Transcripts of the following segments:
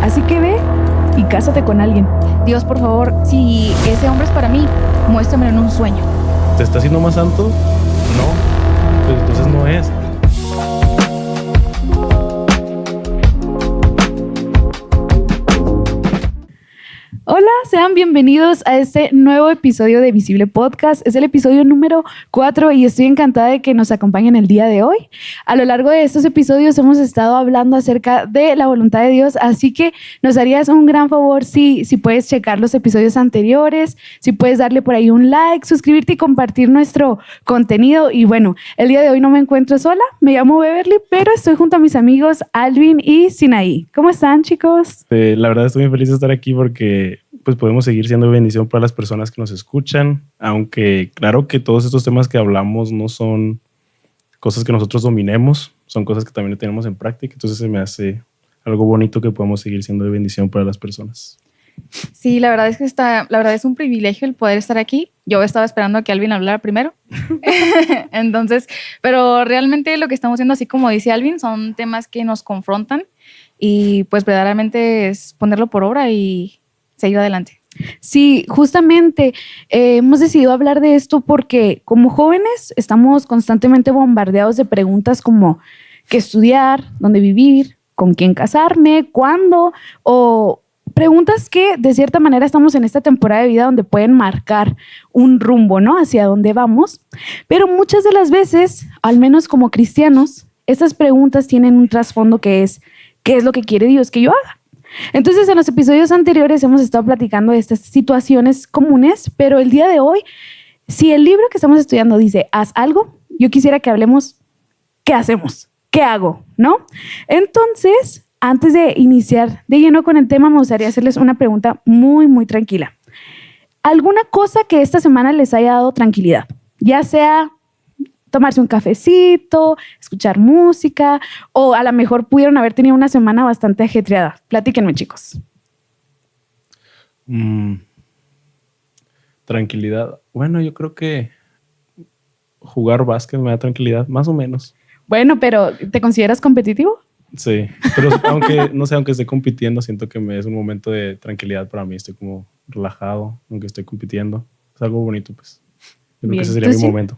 Así que ve y cásate con alguien. Dios, por favor, si ese hombre es para mí, muéstramelo en un sueño. ¿Te está haciendo más santo? No. Pues entonces no es. Hola, sean bienvenidos a este nuevo episodio de Visible Podcast. Es el episodio número 4 y estoy encantada de que nos acompañen el día de hoy. A lo largo de estos episodios hemos estado hablando acerca de la voluntad de Dios, así que nos harías un gran favor si puedes checar los episodios anteriores, si puedes darle por ahí un like, suscribirte y compartir nuestro contenido. Y bueno, el día de hoy no me encuentro sola, me llamo Beverly, pero estoy junto a mis amigos Alvin y Sinaí. ¿Cómo están, chicos? La verdad estoy muy feliz de estar aquí porque pues podemos seguir siendo bendición para las personas que nos escuchan, aunque claro que todos estos temas que hablamos no son cosas que nosotros dominemos, son cosas que también tenemos en práctica, entonces se me hace algo bonito que podamos seguir siendo de bendición para las personas. Sí, la verdad es que la verdad es un privilegio el poder estar aquí. Yo estaba esperando a que Alvin hablara primero. Entonces, pero realmente lo que estamos haciendo, así como dice Alvin, son temas que nos confrontan y pues verdaderamente es ponerlo por obra y seguir adelante. Sí, justamente hemos decidido hablar de esto porque como jóvenes estamos constantemente bombardeados de preguntas como qué estudiar, dónde vivir, con quién casarme, cuándo, o preguntas que de cierta manera estamos en esta temporada de vida donde pueden marcar un rumbo, ¿no? Hacia dónde vamos. Pero muchas de las veces, al menos como cristianos, estas preguntas tienen un trasfondo que es ¿qué es lo que quiere Dios que yo haga? Entonces, en los episodios anteriores hemos estado platicando de estas situaciones comunes, pero el día de hoy, si el libro que estamos estudiando dice, haz algo, yo quisiera que hablemos, ¿qué hacemos? ¿Qué hago? ¿No? Entonces, antes de iniciar de lleno con el tema, me gustaría hacerles una pregunta muy, muy tranquila. ¿Alguna cosa que esta semana les haya dado tranquilidad? Ya sea tomarse un cafecito, escuchar música, o a lo mejor pudieron haber tenido una semana bastante ajetreada. Platíquenme, chicos. Tranquilidad. Bueno, yo creo que jugar básquet me da tranquilidad, más o menos. Bueno, pero ¿te consideras competitivo? Sí, pero aunque esté compitiendo, siento que es un momento de tranquilidad para mí. Estoy como relajado, aunque estoy compitiendo. Es algo bonito, pues. Yo creo que ese sería mi momento.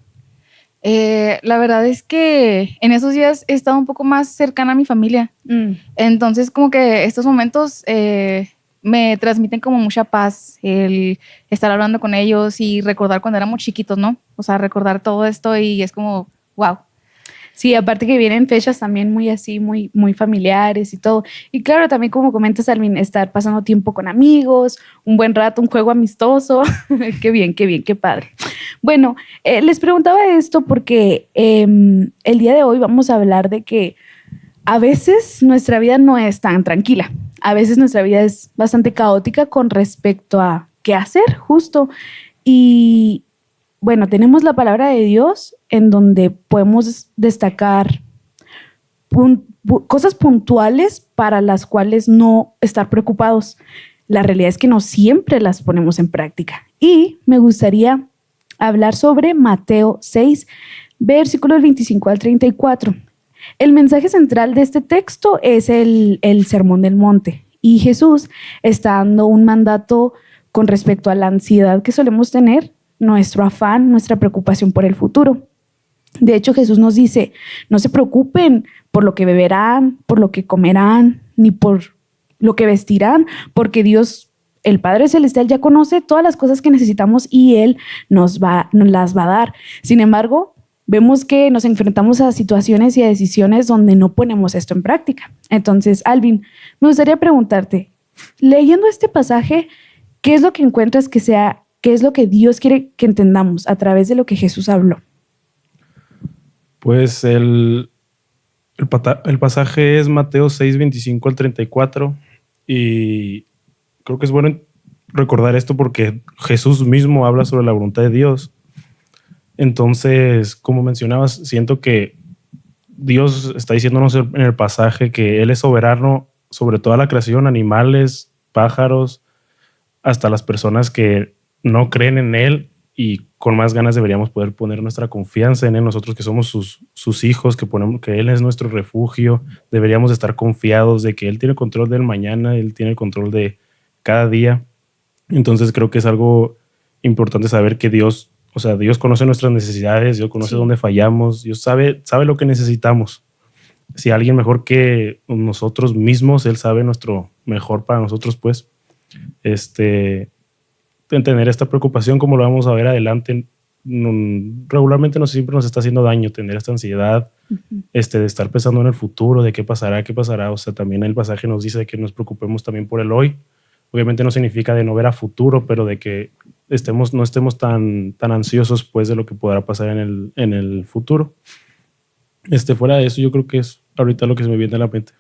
La verdad es que en esos días he estado un poco más cercana a mi familia. Entonces como que estos momentos me transmiten como mucha paz, el estar hablando con ellos y recordar cuando éramos chiquitos, ¿no? O sea, recordar todo esto y es como, wow. Sí, aparte que vienen fechas también muy así, muy, muy familiares y todo. Y claro, también como comentas, Alvin, estar pasando tiempo con amigos, un buen rato, un juego amistoso. Qué bien, qué padre. Bueno, les preguntaba esto porque el día de hoy vamos a hablar de que a veces nuestra vida no es tan tranquila. A veces nuestra vida es bastante caótica con respecto a qué hacer, justo. Y bueno, tenemos la palabra de Dios en donde podemos destacar cosas puntuales para las cuales no estar preocupados. La realidad es que no siempre las ponemos en práctica. Y me gustaría hablar sobre Mateo 6, versículos 25 al 34. El mensaje central de este texto es el Sermón del Monte. Y Jesús está dando un mandato con respecto a la ansiedad que solemos tener, nuestro afán, nuestra preocupación por el futuro. De hecho, Jesús nos dice, no se preocupen por lo que beberán, por lo que comerán, ni por lo que vestirán, porque Dios, el Padre Celestial, ya conoce todas las cosas que necesitamos y Él nos las va a dar. Sin embargo, vemos que nos enfrentamos a situaciones y a decisiones donde no ponemos esto en práctica. Entonces, Alvin, me gustaría preguntarte, leyendo este pasaje, ¿qué es lo que encuentras qué es lo que Dios quiere que entendamos a través de lo que Jesús habló? Pues el pasaje es Mateo 6, 25 al 34 y creo que es bueno recordar esto porque Jesús mismo habla sobre la voluntad de Dios. Entonces, como mencionabas, siento que Dios está diciéndonos en el pasaje que Él es soberano sobre toda la creación, animales, pájaros, hasta las personas que no creen en Él y con más ganas deberíamos poder poner nuestra confianza en Él, nosotros que somos sus hijos, que Él es nuestro refugio. Deberíamos estar confiados de que Él tiene control del mañana, Él tiene el control de cada día. Entonces creo que es algo importante saber que Dios conoce nuestras necesidades, Dios conoce dónde fallamos, Dios sabe lo que necesitamos. Si alguien mejor que nosotros mismos, Él sabe nuestro mejor para nosotros, pues. En tener esta preocupación, como lo vamos a ver adelante, regularmente siempre nos está haciendo daño tener esta ansiedad, de estar pensando en el futuro, de qué pasará. O sea, también el pasaje nos dice que nos preocupemos también por el hoy. Obviamente no significa de no ver a futuro, pero de que no estemos tan ansiosos pues de lo que podrá pasar en el futuro. Fuera de eso, yo creo que es ahorita lo que se me viene a la mente.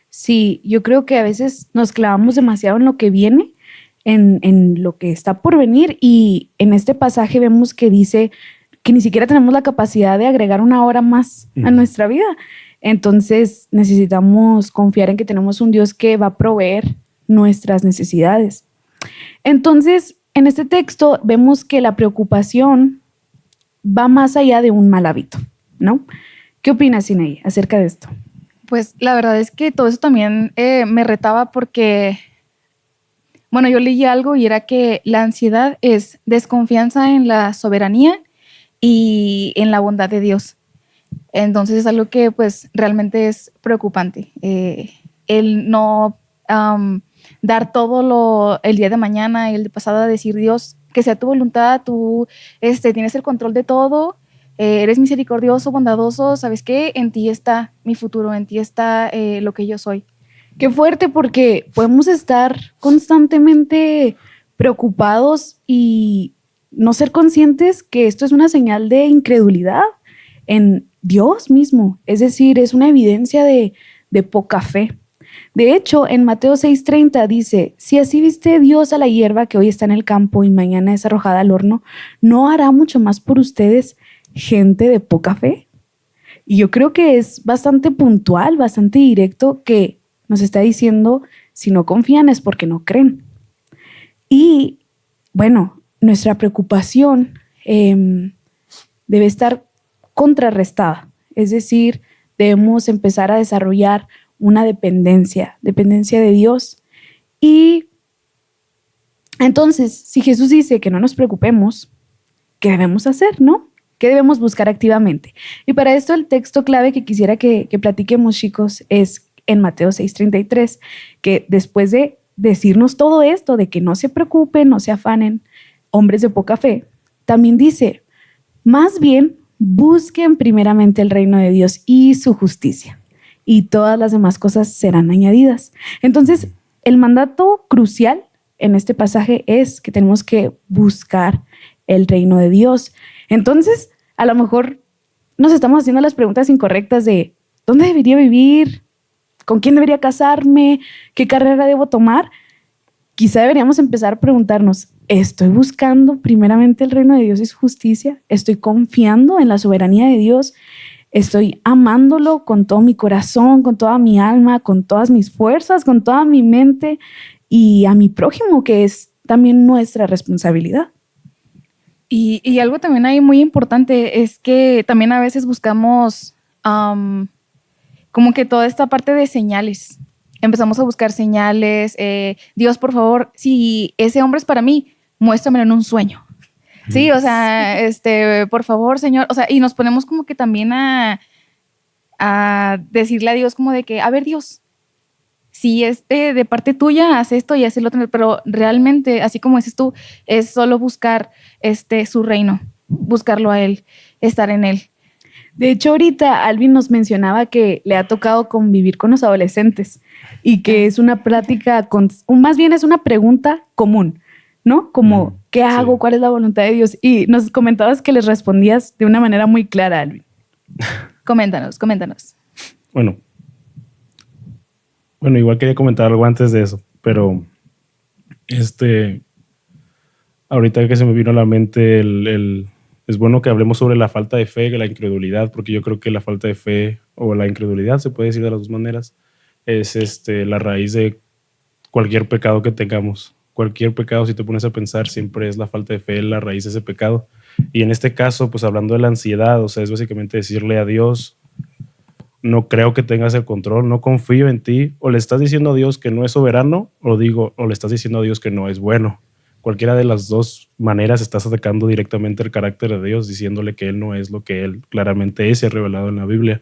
Sí, yo creo que a veces nos clavamos demasiado en lo que viene, en lo que está por venir, y en este pasaje vemos que dice que ni siquiera tenemos la capacidad de agregar una hora más a nuestra vida. Entonces necesitamos confiar en que tenemos un Dios que va a proveer nuestras necesidades. Entonces, en este texto vemos que la preocupación va más allá de un mal hábito, ¿no? ¿Qué opinas, Sinaí, acerca de esto? Pues la verdad es que todo eso también me retaba porque, bueno, yo leí algo y era que la ansiedad es desconfianza en la soberanía y en la bondad de Dios. Entonces es algo que pues realmente es preocupante. El no dar todo el día de mañana y el de pasado a decir, Dios, que sea tu voluntad, tú tienes el control de todo, eres misericordioso, bondadoso, ¿sabes qué? En ti está mi futuro, en ti está lo que yo soy. Qué fuerte, porque podemos estar constantemente preocupados y no ser conscientes que esto es una señal de incredulidad en Dios mismo. Es decir, es una evidencia de poca fe. De hecho, en Mateo 6:30 dice, si así viste Dios a la hierba que hoy está en el campo y mañana es arrojada al horno, ¿no hará mucho más por ustedes, gente de poca fe? Y yo creo que es bastante puntual, bastante directo, que nos está diciendo, si no confían es porque no creen. Y bueno, nuestra preocupación debe estar contrarrestada. Es decir, debemos empezar a desarrollar una dependencia de Dios. Y entonces, si Jesús dice que no nos preocupemos, ¿qué debemos hacer, no? ¿Qué debemos buscar activamente? Y para esto el texto clave que quisiera que platiquemos, chicos, es en Mateo 6:33, que después de decirnos todo esto, de que no se preocupen, no se afanen, hombres de poca fe, también dice, más bien busquen primeramente el reino de Dios y su justicia, y todas las demás cosas serán añadidas. Entonces, el mandato crucial en este pasaje es que tenemos que buscar el reino de Dios. Entonces, a lo mejor nos estamos haciendo las preguntas incorrectas de ¿dónde debería vivir? ¿Con quién debería casarme? ¿Qué carrera debo tomar? Quizá deberíamos empezar a preguntarnos, ¿estoy buscando primeramente el reino de Dios y su justicia? ¿Estoy confiando en la soberanía de Dios? ¿Estoy amándolo con todo mi corazón, con toda mi alma, con todas mis fuerzas, con toda mi mente, y a mi prójimo, que es también nuestra responsabilidad? Y algo también ahí muy importante es que también a veces buscamos como que toda esta parte de señales. Empezamos a buscar señales. Dios, por favor, si ese hombre es para mí, muéstramelo en un sueño. Sí, o sea, por favor, Señor. O sea, y nos ponemos como que también a decirle a Dios como de que, a ver, Dios, si de parte tuya, haz esto y haz el otro. Pero realmente, así como dices tú, es solo buscar su reino, buscarlo a Él, estar en Él. De hecho, ahorita Alvin nos mencionaba que le ha tocado convivir con los adolescentes y que es una plática, más bien es una pregunta común, ¿no? Como, ¿qué hago? Sí. ¿Cuál es la voluntad de Dios? Y nos comentabas que les respondías de una manera muy clara, Alvin. Coméntanos. Bueno, igual quería comentar algo antes de eso, pero ahorita que se me vino a la mente es bueno que hablemos sobre la falta de fe, la incredulidad, porque yo creo que la falta de fe o la incredulidad, se puede decir de las dos maneras, es la raíz de cualquier pecado que tengamos. Cualquier pecado, si te pones a pensar, siempre es la falta de fe la raíz de ese pecado. Y en este caso, pues hablando de la ansiedad, o sea, es básicamente decirle a Dios, no creo que tengas el control, no confío en ti, o le estás diciendo a Dios que no es soberano, o le estás diciendo a Dios que no es bueno. Cualquiera de las dos maneras estás atacando directamente el carácter de Dios, diciéndole que Él no es lo que Él claramente es y ha revelado en la Biblia.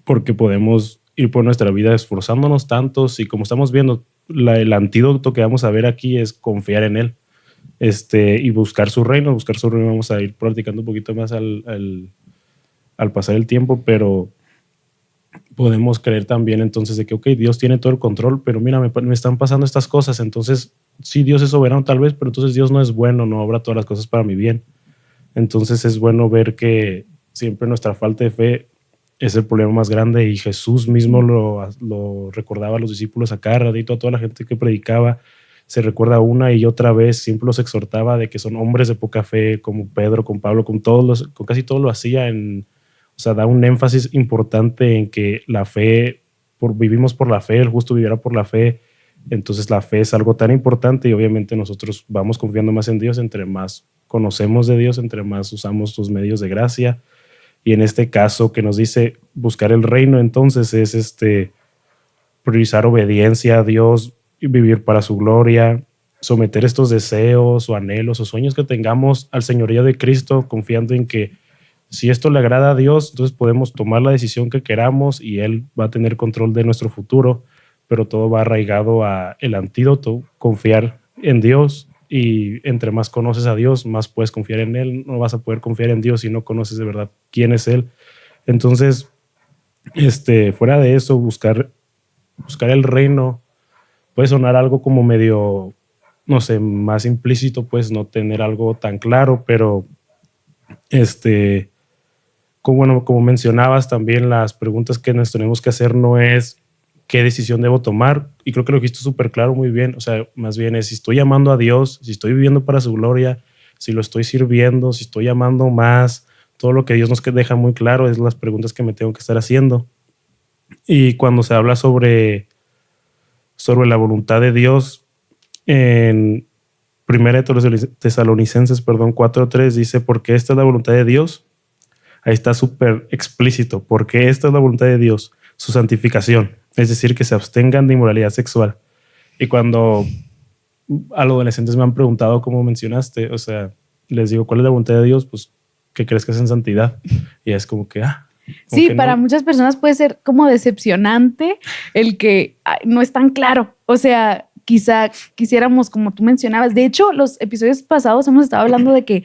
Porque podemos ir por nuestra vida esforzándonos tantos y como estamos viendo, el antídoto que vamos a ver aquí es confiar en Él y buscar su reino. Vamos a ir practicando un poquito más al pasar el tiempo, pero podemos creer también entonces de que, ok, Dios tiene todo el control, pero mira, me están pasando estas cosas, entonces sí, Dios es soberano tal vez, pero entonces Dios no es bueno, no obra todas las cosas para mi bien. Entonces es bueno ver que siempre nuestra falta de fe es el problema más grande y Jesús mismo lo recordaba a los discípulos a cada ratito, a toda la gente que predicaba, se recuerda una y otra vez, siempre los exhortaba de que son hombres de poca fe, como Pedro, con Pablo, con casi todos lo hacía o sea, da un énfasis importante en que la fe, vivimos por la fe, el justo vivirá por la fe. Entonces la fe es algo tan importante y obviamente nosotros vamos confiando más en Dios entre más conocemos de Dios, entre más usamos sus medios de gracia. Y en este caso que nos dice buscar el reino, entonces es priorizar obediencia a Dios y vivir para su gloria, someter estos deseos o anhelos o sueños que tengamos al señorío de Cristo, confiando en que si esto le agrada a Dios, entonces podemos tomar la decisión que queramos y Él va a tener control de nuestro futuro, pero todo va arraigado a el antídoto, confiar en Dios. Y entre más conoces a Dios, más puedes confiar en Él. No vas a poder confiar en Dios si no conoces de verdad quién es Él. Entonces, fuera de eso, buscar el reino puede sonar algo como medio, no sé, más implícito, pues no tener algo tan claro, pero como mencionabas también, las preguntas que nos tenemos que hacer no es qué decisión debo tomar, y creo que lo dijiste súper claro, muy bien, o sea, más bien es si estoy amando a Dios, si estoy viviendo para su gloria, si lo estoy sirviendo, si estoy amando más, todo lo que Dios nos deja muy claro es las preguntas que me tengo que estar haciendo. Y cuando se habla sobre la voluntad de Dios, en 1 Tesalonicenses 4:3 dice, porque esta es la voluntad de Dios. Ahí está súper explícito, porque esta es la voluntad de Dios, su santificación, es decir, que se abstengan de inmoralidad sexual. Y cuando a los adolescentes me han preguntado, como mencionaste, o sea, les digo, ¿cuál es la voluntad de Dios? Pues, ¿qué crees que es en santidad? Y es como que, sí, que para muchas personas puede ser como decepcionante el que no es tan claro. O sea, quizá quisiéramos, como tú mencionabas, de hecho, los episodios pasados hemos estado hablando de que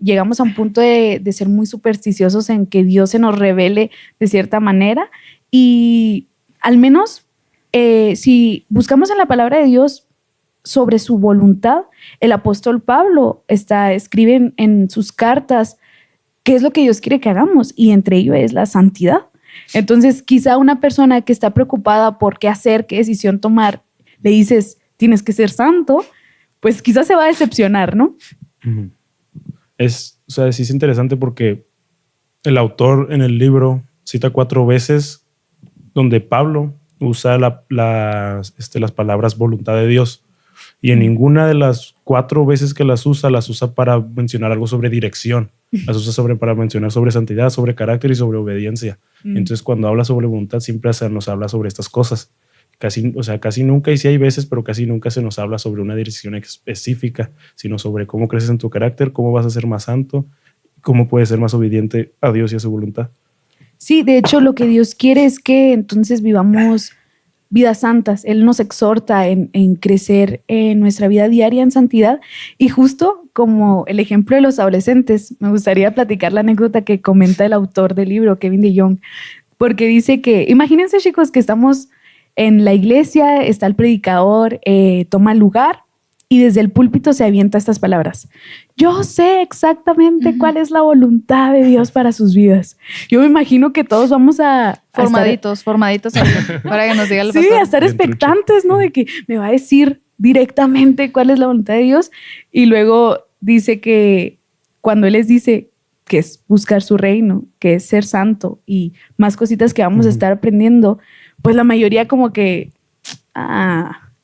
llegamos a un punto de ser muy supersticiosos en que Dios se nos revele de cierta manera y al menos si buscamos en la palabra de Dios sobre su voluntad, el apóstol Pablo escribe en sus cartas qué es lo que Dios quiere que hagamos y entre ello es la santidad. Entonces, quizá una persona que está preocupada por qué hacer, qué decisión tomar, le dices, tienes que ser santo, pues quizás se va a decepcionar, ¿no? O sea, sí es interesante porque el autor en el libro cita 4 veces donde Pablo usa las palabras voluntad de Dios. Y en ninguna de las 4 veces que las usa para mencionar algo sobre dirección. Las usa para mencionar sobre santidad, sobre carácter y sobre obediencia. Entonces, cuando habla sobre voluntad, siempre nos habla sobre estas cosas. Casi nunca, y sí hay veces, pero casi nunca se nos habla sobre una dirección específica, sino sobre cómo creces en tu carácter, cómo vas a ser más santo, cómo puedes ser más obediente a Dios y a su voluntad. Sí, de hecho, lo que Dios quiere es que entonces vivamos vidas santas. Él nos exhorta en crecer en nuestra vida diaria en santidad. Y justo como el ejemplo de los adolescentes, me gustaría platicar la anécdota que comenta el autor del libro, Kevin DeYoung, porque dice que, imagínense, chicos, que estamos en la iglesia, está el predicador, toma lugar y desde el púlpito se avienta estas palabras. Yo sé exactamente cuál es la voluntad de Dios para sus vidas. Yo me imagino que todos vamos a formaditos ahí, para que nos diga el pastor. Sí, a estar expectantes, ¿no? De que me va a decir directamente cuál es la voluntad de Dios. Y luego dice que cuando Él les dice que es buscar su reino, que es ser santo y más cositas que vamos a estar aprendiendo, pues la mayoría como que,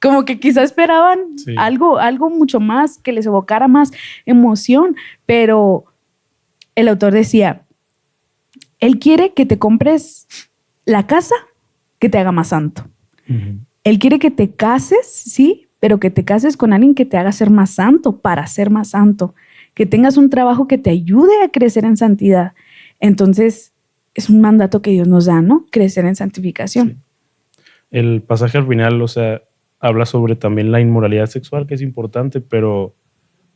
Como que quizá esperaban algo mucho más, que les evocara más emoción, pero el autor decía, él quiere que te compres la casa que te haga más santo. Uh-huh. Él quiere que te cases, sí, pero que te cases con alguien que te haga ser más santo, para ser más santo, que tengas un trabajo que te ayude a crecer en santidad. Entonces, es un mandato que Dios nos da, ¿no? Crecer en santificación. Sí. El pasaje al final, o sea, habla sobre también la inmoralidad sexual, que es importante, pero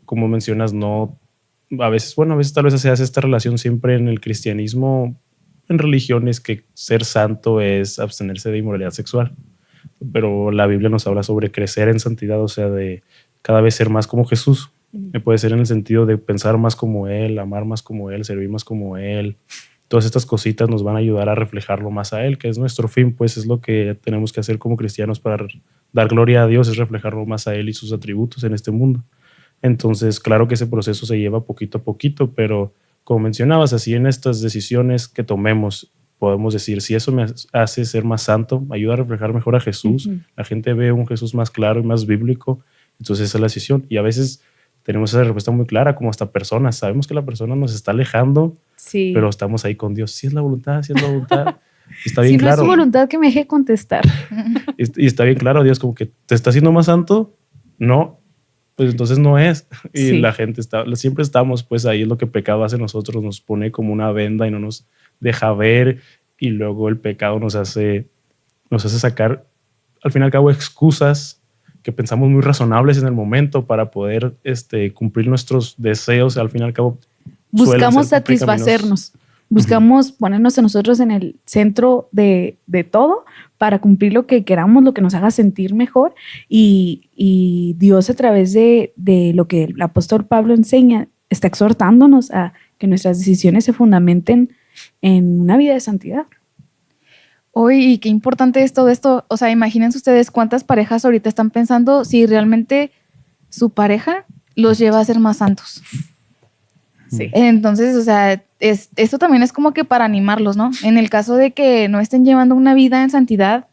como mencionas, no, a veces tal vez se hace esta relación siempre en el cristianismo, en religiones, que ser santo es abstenerse de inmoralidad sexual. Pero la Biblia nos habla sobre crecer en santidad, o sea, de cada vez ser más como Jesús. Puede ser en el sentido de pensar más como Él, amar más como Él, servir más como Él. Todas estas cositas nos van a ayudar a reflejarlo más a Él, que es nuestro fin, pues es lo que tenemos que hacer como cristianos para dar gloria a Dios, es reflejarlo más a Él y sus atributos en este mundo. Entonces, claro que ese proceso se lleva poquito a poquito, pero como mencionabas, así en estas decisiones que tomemos, podemos decir, si eso me hace ser más santo, ayuda a reflejar mejor a Jesús, uh-huh. La gente ve un Jesús más claro y más bíblico, entonces esa es la decisión. Y a veces tenemos esa respuesta muy clara, como hasta personas, sabemos que la persona nos está alejando, sí. Pero estamos ahí con Dios, si es la voluntad, si es la voluntad. Está bien si claro. No es su voluntad, que me deje contestar. Y está bien claro, Dios, como que te está haciendo más santo, no, pues entonces no es. Y sí. La gente siempre estamos, pues ahí es lo que el pecado hace nosotros, nos pone como una venda y no nos deja ver, y luego el pecado nos hace sacar, al fin y al cabo, excusas que pensamos muy razonables en el momento para poder cumplir nuestros deseos. Al fin y al cabo, buscamos satisfacernos, buscamos uh-huh. ponernos a nosotros en el centro de todo para cumplir lo que queramos, lo que nos haga sentir mejor, y Dios, a través de lo que el apóstol Pablo enseña, está exhortándonos a que nuestras decisiones se fundamenten en una vida de santidad. Oye, qué importante es todo esto. O sea, imagínense ustedes cuántas parejas ahorita están pensando si realmente su pareja los lleva a ser más santos. Sí. Entonces, o sea, esto también es como que para animarlos, ¿no? En el caso de que no estén llevando una vida en santidad,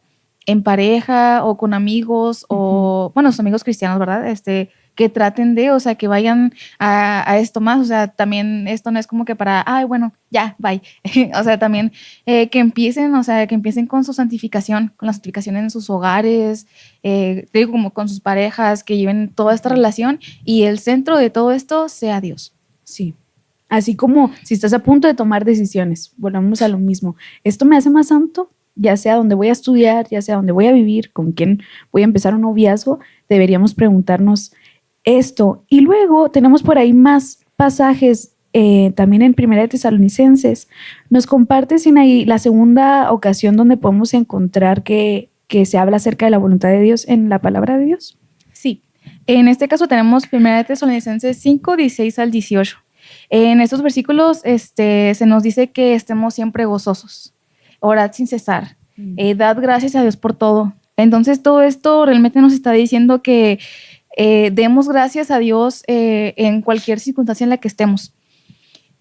en pareja o con amigos, uh-huh. o, bueno, sus amigos cristianos, ¿verdad? Que traten de, o sea, que vayan a esto más. O sea, también esto no es como que para, ay, bueno, ya, bye. O sea, también que empiecen con su santificación, con la santificación en sus hogares, digo, como con sus parejas, que lleven toda esta relación y el centro de todo esto sea Dios. Sí. Así como si estás a punto de tomar decisiones, volvamos a lo mismo. ¿Esto me hace más santo? Ya sea donde voy a estudiar, ya sea donde voy a vivir, con quién voy a empezar un noviazgo, deberíamos preguntarnos esto. Y luego tenemos por ahí más pasajes, también en Primera de Tesalonicenses. Nos comparte Sinaí la segunda ocasión donde podemos encontrar que se habla acerca de la voluntad de Dios en la palabra de Dios. Sí, en este caso tenemos Primera de Tesalonicenses 5, 16 al 18. En estos versículos se nos dice que estemos siempre gozosos, orad sin cesar, dad gracias a Dios por todo. Entonces todo esto realmente nos está diciendo que demos gracias a Dios en cualquier circunstancia en la que estemos.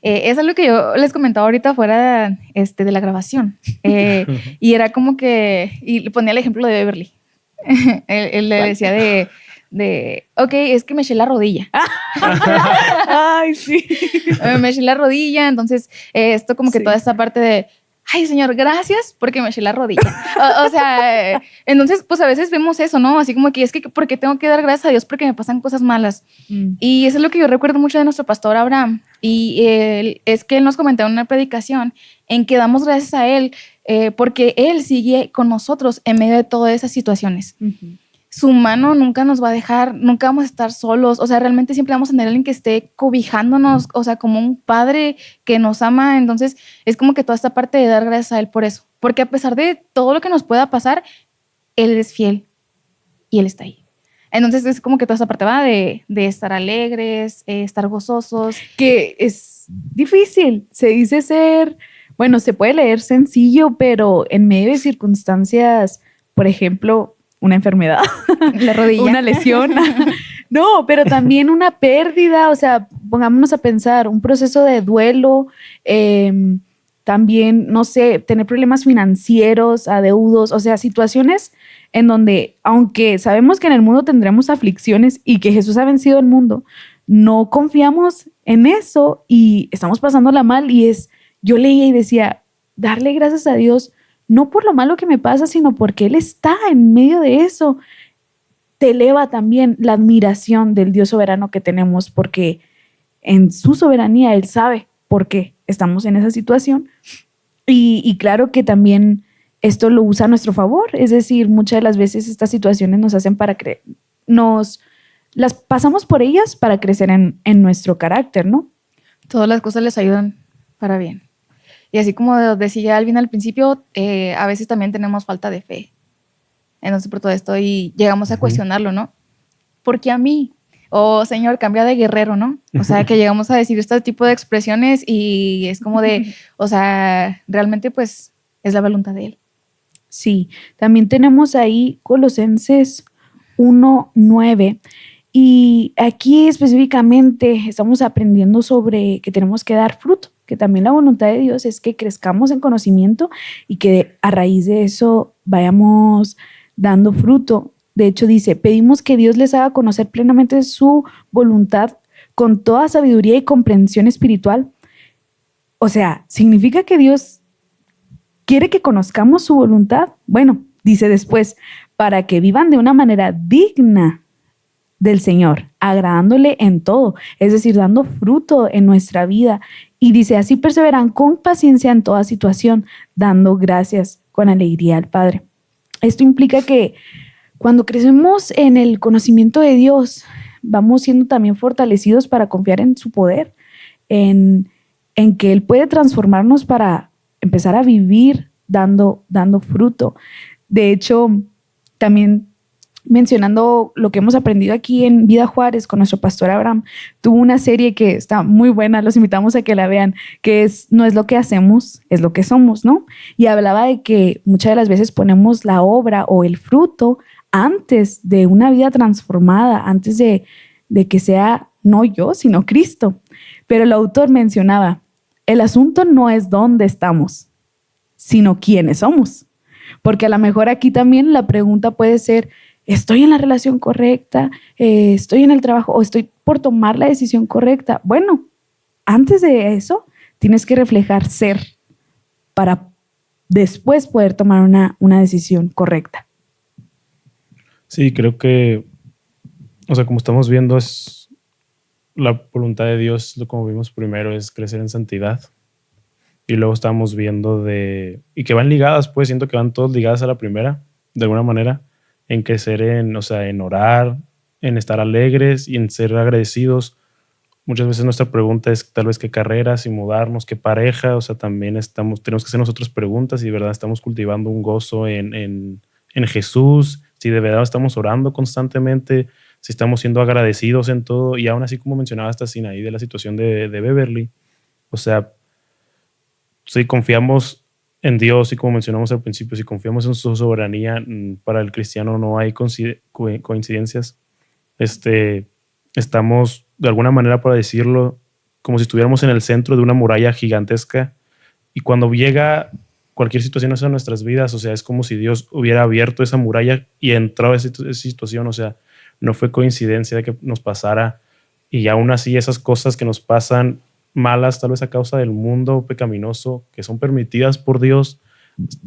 Es algo que yo les comentaba ahorita fuera de la grabación. Y era como que, y le ponía el ejemplo de Beverly. él le decía ok, es que me eché la rodilla. Ay, sí. Me eché la rodilla, entonces esto como que sí. Toda esta parte de, ay, Señor, gracias porque me eché la rodilla. O sea, entonces, pues a veces vemos eso, ¿no? Así como que es que, ¿por qué tengo que dar gracias a Dios porque me pasan cosas malas? Y eso es lo que yo recuerdo mucho de nuestro pastor Abraham. Y es que él nos comentó en una predicación en que damos gracias a él porque él sigue con nosotros en medio de todas esas situaciones. Uh-huh. Su mano nunca nos va a dejar, nunca vamos a estar solos. O sea, realmente siempre vamos a tener a alguien que esté cobijándonos, o sea, como un padre que nos ama. Entonces, es como que toda esta parte de dar gracias a él por eso. Porque a pesar de todo lo que nos pueda pasar, él es fiel y él está ahí. Entonces, es como que toda esta parte va de estar alegres, estar gozosos. Que es difícil. Se dice bueno, se puede leer sencillo, pero en medio de circunstancias, por ejemplo, una enfermedad, la rodilla, una lesión, no, pero también una pérdida, o sea, pongámonos a pensar, un proceso de duelo, también, no sé, tener problemas financieros, adeudos, o sea, situaciones en donde, aunque sabemos que en el mundo tendremos aflicciones y que Jesús ha vencido el mundo, no confiamos en eso y estamos pasándola mal. Yo leía y decía, darle gracias a Dios, no por lo malo que me pasa, sino porque Él está en medio de eso. Te eleva también la admiración del Dios soberano que tenemos, porque en su soberanía Él sabe por qué estamos en esa situación. Y claro que también esto lo usa a nuestro favor. Es decir, muchas de las veces estas situaciones nos hacen las pasamos por ellas para crecer en nuestro carácter, ¿no? Todas las cosas les ayudan para bien. Y así como decía Alvin al principio, a veces también tenemos falta de fe. Entonces por todo esto y llegamos a cuestionarlo, ¿no? ¿Por qué a mí? O Señor, cambia de guerrero, ¿no? O sea, que llegamos a decir este tipo de expresiones y es como de, o sea, realmente pues es la voluntad de Él. Sí, también tenemos ahí Colosenses 1:9 y aquí específicamente estamos aprendiendo sobre que tenemos que dar fruto, que también la voluntad de Dios es que crezcamos en conocimiento y que a raíz de eso vayamos dando fruto. De hecho dice, pedimos que Dios les haga conocer plenamente su voluntad con toda sabiduría y comprensión espiritual. O sea, ¿significa que Dios quiere que conozcamos su voluntad? Bueno, dice después, para que vivan de una manera digna del Señor, agradándole en todo, es decir, dando fruto en nuestra vida. Y dice, así perseveran con paciencia en toda situación, dando gracias con alegría al Padre. Esto implica que cuando crecemos en el conocimiento de Dios, vamos siendo también fortalecidos para confiar en su poder, en que Él puede transformarnos para empezar a vivir dando fruto. De hecho, también mencionando lo que hemos aprendido aquí en Vida Juárez con nuestro pastor Abraham, tuvo una serie que está muy buena, los invitamos a que la vean, que no es lo que hacemos, es lo que somos, ¿no? Y hablaba de que muchas de las veces ponemos la obra o el fruto antes de una vida transformada, antes de que sea no yo, sino Cristo. Pero el autor mencionaba, el asunto no es dónde estamos, sino quiénes somos. Porque a lo mejor aquí también la pregunta puede ser, ¿estoy en la relación correcta? ¿Estoy en el trabajo? ¿O estoy por tomar la decisión correcta? Bueno, antes de eso, tienes que reflejar ser para después poder tomar una decisión correcta. Sí, creo que, o sea, como estamos viendo, es la voluntad de Dios, como vimos primero, es crecer en santidad. Y luego estamos viendo y que van ligadas, pues siento que van todas ligadas a la primera, de alguna manera, en crecer en orar, en estar alegres y en ser agradecidos. Muchas veces nuestra pregunta es tal vez qué carrera, si mudarnos, qué pareja, o sea, también tenemos que hacer nosotros preguntas y de verdad estamos cultivando un gozo en Jesús, si de verdad estamos orando constantemente, si estamos siendo agradecidos en todo. Y aún así, como mencionaba hasta Sinaí de la situación de Beverly, o sea, si confiamos en Dios y como mencionamos al principio, si confiamos en su soberanía, para el cristiano no hay coincidencias. Estamos, de alguna manera, para decirlo, como si estuviéramos en el centro de una muralla gigantesca y cuando llega cualquier situación hacia nuestras vidas, o sea, es como si Dios hubiera abierto esa muralla y entrado a esa situación, o sea, no fue coincidencia de que nos pasara. Y aún así esas cosas que nos pasan malas, tal vez a causa del mundo pecaminoso, que son permitidas por Dios,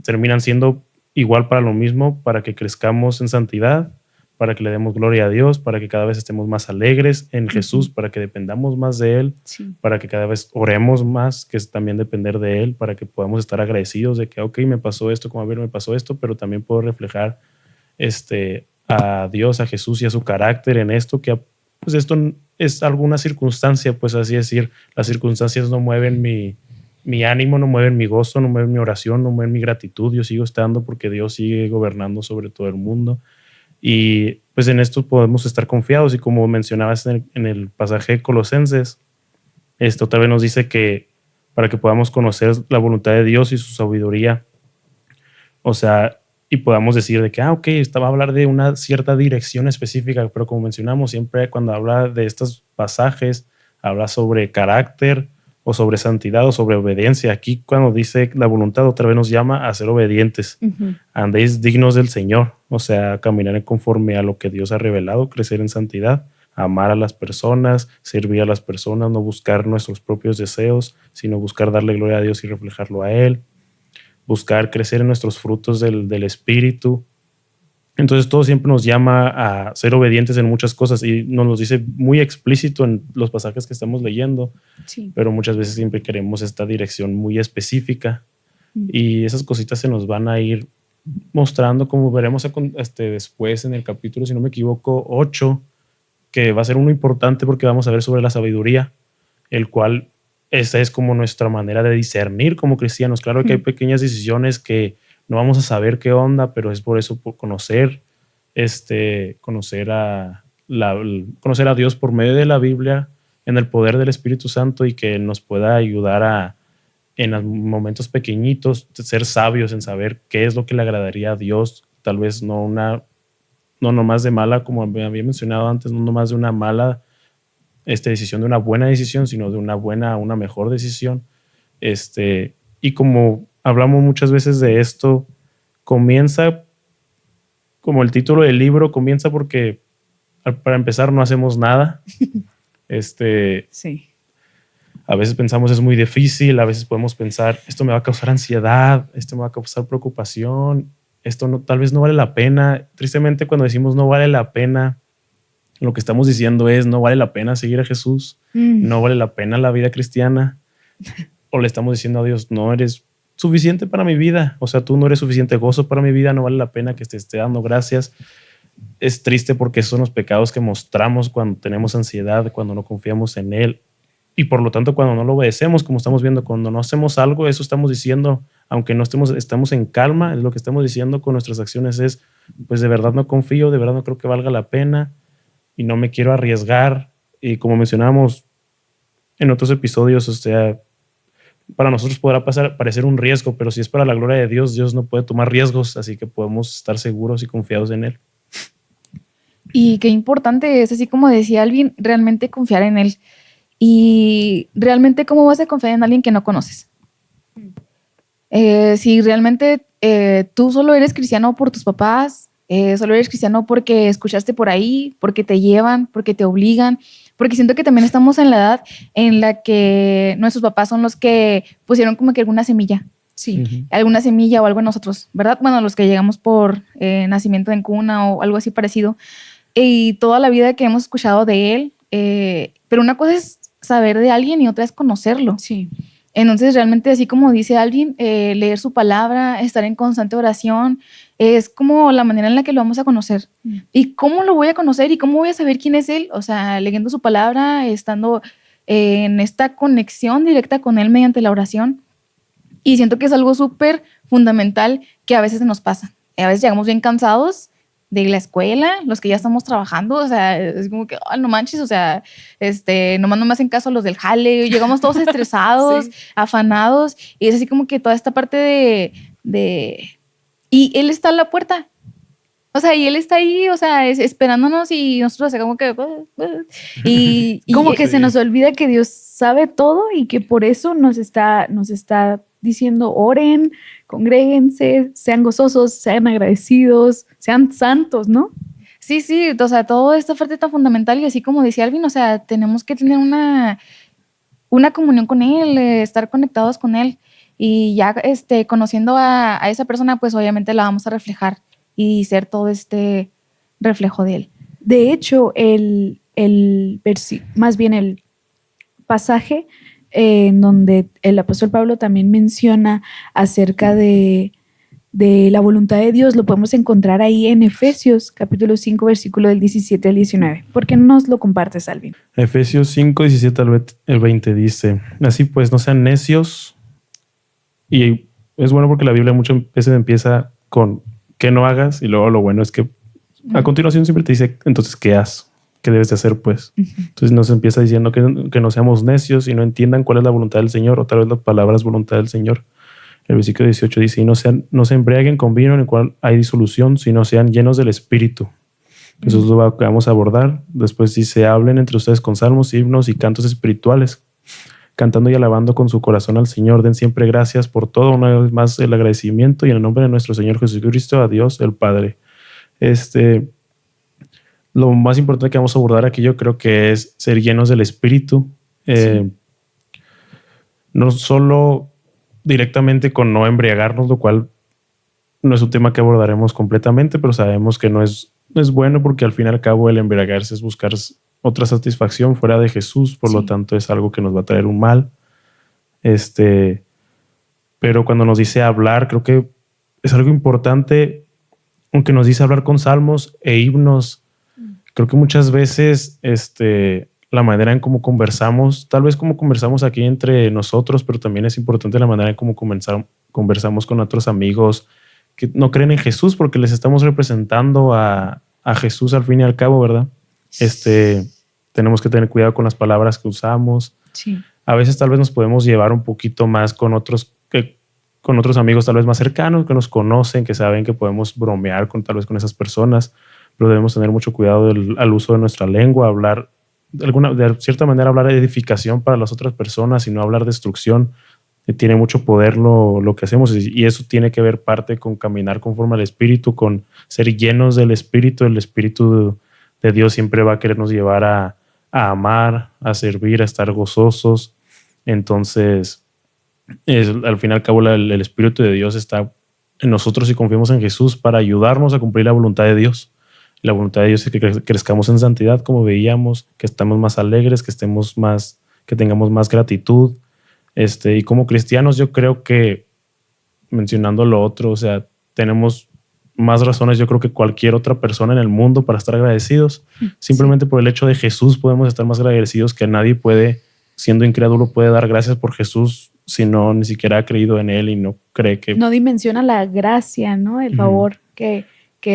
terminan siendo igual para lo mismo, para que crezcamos en santidad, para que le demos gloria a Dios, para que cada vez estemos más alegres en Jesús, para que dependamos más de Él, para que cada vez oremos más, que es también depender de Él, para que podamos estar agradecidos de que, ok, me pasó esto, como a ver, me pasó esto, pero también puedo reflejar a Dios, a Jesús y a su carácter en esto, que pues esto es alguna circunstancia, pues así decir, las circunstancias no mueven mi ánimo, no mueven mi gozo, no mueven mi oración, no mueven mi gratitud. Yo sigo estando porque Dios sigue gobernando sobre todo el mundo. Y pues en esto podemos estar confiados. Y como mencionabas en el pasaje de Colosenses, esto tal vez nos dice que para que podamos conocer la voluntad de Dios y su sabiduría, o sea, y podamos decir de que, ok, estaba a hablar de una cierta dirección específica, pero como mencionamos, siempre cuando habla de estos pasajes, habla sobre carácter, o sobre santidad o sobre obediencia. Aquí cuando dice la voluntad otra vez nos llama a ser obedientes. Andéis dignos del Señor, o sea, caminar conforme a lo que Dios ha revelado, crecer en santidad, amar a las personas, servir a las personas, no buscar nuestros propios deseos, sino buscar darle gloria a Dios y reflejarlo a Él, buscar crecer en nuestros frutos del Espíritu. Entonces todo siempre nos llama a ser obedientes en muchas cosas y nos lo dice muy explícito en los pasajes que estamos leyendo, pero muchas veces siempre queremos esta dirección muy específica y esas cositas se nos van a ir mostrando, como veremos después en el capítulo, si no me equivoco, 8, que va a ser uno importante porque vamos a ver sobre la sabiduría, el cual esa es como nuestra manera de discernir como cristianos. Claro que hay pequeñas decisiones que no vamos a saber qué onda, pero es por eso, por conocer a Dios por medio de la Biblia, en el poder del Espíritu Santo, y que nos pueda ayudar en momentos pequeñitos, ser sabios en saber qué es lo que le agradaría a Dios. Tal vez no nomás de mala, como había mencionado antes, no nomás de una mala decisión, de una buena decisión, sino de una mejor decisión. Y como hablamos muchas veces de esto, comienza, como el título del libro, comienza porque para empezar no hacemos nada. Sí. A veces pensamos es muy difícil, a veces podemos pensar esto me va a causar ansiedad, esto me va a causar preocupación, esto tal vez no vale la pena. Tristemente, cuando decimos no vale la pena, lo que estamos diciendo es no vale la pena seguir a Jesús, no vale la pena la vida cristiana, o le estamos diciendo a Dios, no eres suficiente para mi vida, o sea, tú no eres suficiente gozo para mi vida, no vale la pena que te esté dando gracias. Es triste porque esos son los pecados que mostramos cuando tenemos ansiedad, cuando no confiamos en Él, y por lo tanto cuando no lo obedecemos, como estamos viendo, cuando no hacemos algo, eso estamos diciendo, aunque no estamos en calma, es lo que estamos diciendo con nuestras acciones es, pues de verdad no confío, de verdad no creo que valga la pena y no me quiero arriesgar. Y como mencionábamos en otros episodios, o sea, para nosotros podrá parecer un riesgo, pero si es para la gloria de Dios, Dios no puede tomar riesgos, así que podemos estar seguros y confiados en Él. Y qué importante es, así como decía Alvin, realmente confiar en Él. Y realmente, ¿cómo vas a confiar en alguien que no conoces? Si realmente tú solo eres cristiano por tus papás, solo eres cristiano porque escuchaste por ahí, porque te llevan, porque te obligan, porque siento que también estamos en la edad en la que nuestros papás son los que pusieron como que alguna semilla. Sí, alguna semilla o algo en nosotros, ¿verdad? Bueno, los que llegamos por nacimiento en cuna o algo así parecido. Y toda la vida que hemos escuchado de él, pero una cosa es saber de alguien y otra es conocerlo. Sí. Entonces, realmente, así como dice alguien, leer su palabra, estar en constante oración, es como la manera en la que lo vamos a conocer. ¿Y cómo lo voy a conocer? ¿Y cómo voy a saber quién es Él? O sea, leyendo su palabra, estando en esta conexión directa con Él mediante la oración. Y siento que es algo súper fundamental que a veces se nos pasa. A veces llegamos bien cansados de la escuela, los que ya estamos trabajando, o sea, es como que, oh, no manches, o sea, nomás no me hacen caso los del jale, llegamos todos estresados, sí, afanados, y es así como que toda esta parte y él está a la puerta, o sea, y él está ahí, o sea, esperándonos y nosotros así como que... y como que se nos olvida que Dios sabe todo y que por eso nos está diciendo, oren, congréguense, sean gozosos, sean agradecidos, sean santos, ¿no? Sí, o sea, toda esta parte tan fundamental y así como decía Alvin, o sea, tenemos que tener una comunión con Él, estar conectados con Él y ya conociendo a esa persona, pues obviamente la vamos a reflejar y ser todo este reflejo de Él. De hecho, más bien el pasaje en donde el apóstol Pablo también menciona acerca de la voluntad de Dios, lo podemos encontrar ahí en Efesios capítulo 5, versículo del 17 al 19. ¿Por qué no nos lo compartes, Alvin? Efesios 5, 17 al 20 dice, así pues, no sean necios. Y es bueno porque la Biblia muchas veces empieza con ¿qué no hagas? Y luego lo bueno es que a continuación siempre te dice, entonces, ¿qué haz? ¿Qué debes de hacer, pues? Entonces nos empieza diciendo que no seamos necios y no entiendan cuál es la voluntad del Señor. Otra vez la palabra es voluntad del Señor. El versículo 18 dice, y no se embriaguen con vino en el cual hay disolución, sino sean llenos del Espíritu. Eso es lo que vamos a abordar. Después dice, hablen entre ustedes con salmos, himnos y cantos espirituales, cantando y alabando con su corazón al Señor. Den siempre gracias por todo, una vez más el agradecimiento, y en el nombre de nuestro Señor Jesucristo, a Dios el Padre. Lo más importante que vamos a abordar aquí yo creo que es ser llenos del Espíritu. Sí. No solo directamente con no embriagarnos, lo cual no es un tema que abordaremos completamente, pero sabemos que no es bueno, porque al fin y al cabo el embriagarse es buscar otra satisfacción fuera de Jesús, por lo tanto es algo que nos va a traer un mal. Pero cuando nos dice hablar, creo que es algo importante, aunque nos dice hablar con salmos e himnos. Creo que muchas veces la manera en cómo conversamos, tal vez como conversamos aquí entre nosotros, pero también es importante la manera en cómo conversamos con otros amigos que no creen en Jesús, porque les estamos representando a Jesús al fin y al cabo, ¿verdad? Tenemos que tener cuidado con las palabras que usamos. Sí. A veces tal vez nos podemos llevar un poquito más con otros amigos tal vez más cercanos, que nos conocen, que saben que podemos bromear tal vez con esas personas, pero debemos tener mucho cuidado al uso de nuestra lengua, hablar de cierta manera, hablar de edificación para las otras personas y no hablar destrucción. Tiene mucho poder lo que hacemos, y eso tiene que ver parte con caminar conforme al Espíritu, con ser llenos del Espíritu. El Espíritu de Dios siempre va a querernos llevar a amar, a servir, a estar gozosos. Entonces, al fin y al cabo, el Espíritu de Dios está en nosotros y confiamos en Jesús para ayudarnos a cumplir la voluntad de Dios. La voluntad de Dios es que crezcamos en santidad, como veíamos, que estemos más alegres, que tengamos más gratitud. Y como cristianos, yo creo que, mencionando lo otro, o sea, tenemos más razones, yo creo, que cualquier otra persona en el mundo para estar agradecidos. Simplemente por el hecho de Jesús podemos estar más agradecidos, que nadie puede, siendo incrédulo, puede dar gracias por Jesús si no ni siquiera ha creído en él y no cree que... No dimensiona la gracia, ¿no? El favor que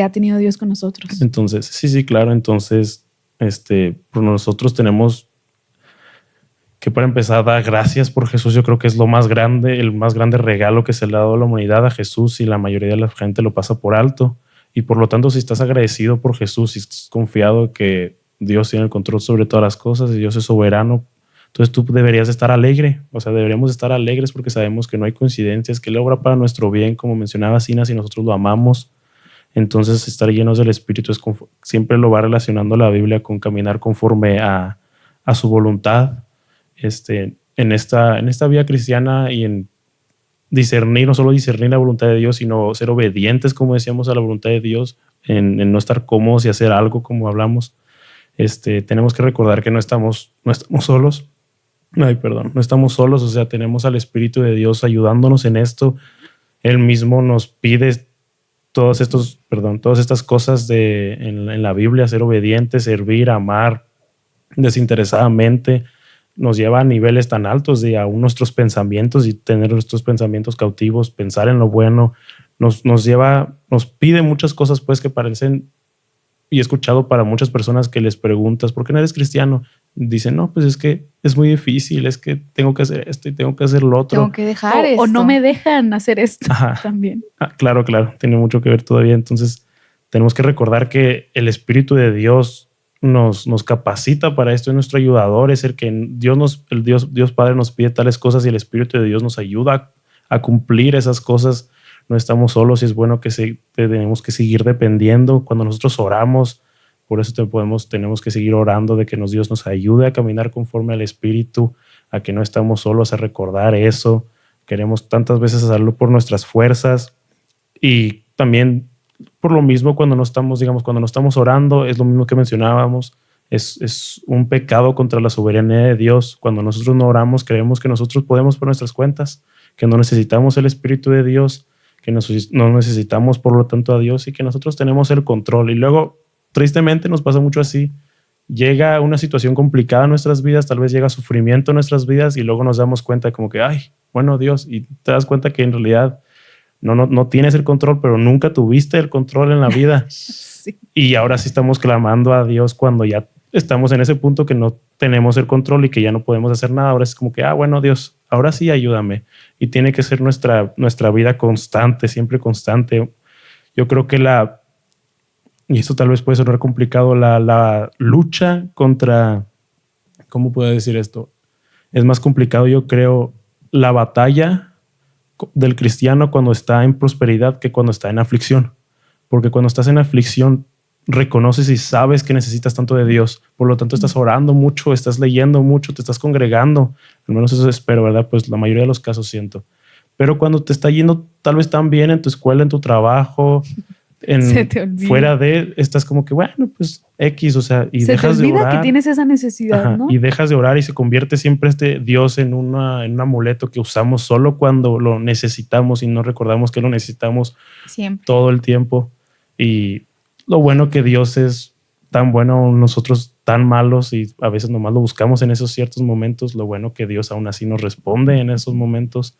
ha tenido Dios con nosotros. Entonces, sí, claro. Entonces, pues nosotros tenemos que, para empezar, dar gracias por Jesús. Yo creo que es el más grande regalo que se le ha dado a la humanidad, a Jesús, y la mayoría de la gente lo pasa por alto. Y por lo tanto, si estás agradecido por Jesús, si estás confiado que Dios tiene el control sobre todas las cosas y Dios es soberano, entonces tú deberías estar alegre. O sea, deberíamos estar alegres porque sabemos que no hay coincidencias, que Él obra para nuestro bien, como mencionaba Sina, si nosotros lo amamos. Entonces, estar llenos del Espíritu siempre lo va relacionando la Biblia con caminar conforme a su voluntad. En esta vida cristiana, y en discernir, no solo discernir la voluntad de Dios, sino ser obedientes, como decíamos, a la voluntad de Dios, en no estar cómodos y hacer algo, como hablamos. Tenemos que recordar que no estamos solos. No estamos solos. O sea, tenemos al Espíritu de Dios ayudándonos en esto. Él mismo nos pide todas estas cosas en la Biblia: ser obedientes, servir, amar desinteresadamente. Nos lleva a niveles tan altos de aún nuestros pensamientos, y tener nuestros pensamientos cautivos, pensar en lo bueno. Nos pide muchas cosas, pues, que parecen, y he escuchado para muchas personas que les preguntas, ¿por qué no eres cristiano? Dicen, no, pues es que es muy difícil, es que tengo que hacer esto y tengo que hacer lo otro. Tengo que dejar esto. O no me dejan hacer esto. Ajá. También. Claro, tiene mucho que ver todavía. Entonces, tenemos que recordar que el Espíritu de Dios nos capacita para esto, es nuestro ayudador, es el que Dios Padre nos pide tales cosas, y el Espíritu de Dios nos ayuda a cumplir esas cosas. No estamos solos, y es bueno que tenemos que seguir dependiendo. Cuando nosotros oramos, por eso tenemos que seguir orando de que Dios nos ayude a caminar conforme al Espíritu, a que no estamos solos, a recordar eso. Queremos tantas veces hacerlo por nuestras fuerzas, y también por lo mismo cuando no estamos orando, es lo mismo que mencionábamos. Es un pecado contra la soberanía de Dios. Cuando nosotros no oramos, creemos que nosotros podemos por nuestras cuentas, que no necesitamos el Espíritu de Dios, que no necesitamos por lo tanto a Dios, y que nosotros tenemos el control. Y luego, tristemente, nos pasa mucho así. Llega una situación complicada en nuestras vidas, tal vez llega sufrimiento en nuestras vidas, y luego nos damos cuenta como que, bueno, Dios, y te das cuenta que en realidad no tienes el control, pero nunca tuviste el control en la vida. Sí. Y ahora sí estamos clamando a Dios cuando ya estamos en ese punto que no tenemos el control y que ya no podemos hacer nada. Ahora es como que, bueno, Dios, ahora sí ayúdame. Y tiene que ser nuestra vida constante, siempre constante. Yo creo que y esto tal vez puede sonar complicado, la lucha contra, ¿cómo puedo decir esto? Es más complicado, yo creo, la batalla del cristiano cuando está en prosperidad que cuando está en aflicción. Porque cuando estás en aflicción, reconoces y sabes que necesitas tanto de Dios. Por lo tanto, estás orando mucho, estás leyendo mucho, te estás congregando. Al menos eso espero, ¿verdad? Pues la mayoría de los casos siento. Pero cuando te está yendo tal vez tan bien en tu escuela, en tu trabajo, fuera de, estás como que, bueno, pues X, o sea, y dejas de orar. Se te olvida que tienes esa necesidad, ¿no? Y dejas de orar y se convierte siempre Dios en un amuleto que usamos solo cuando lo necesitamos y no recordamos que lo necesitamos siempre, todo el tiempo. Y lo bueno que Dios es tan bueno, nosotros tan malos y a veces nomás lo buscamos en esos ciertos momentos, lo bueno que Dios aún así nos responde en esos momentos.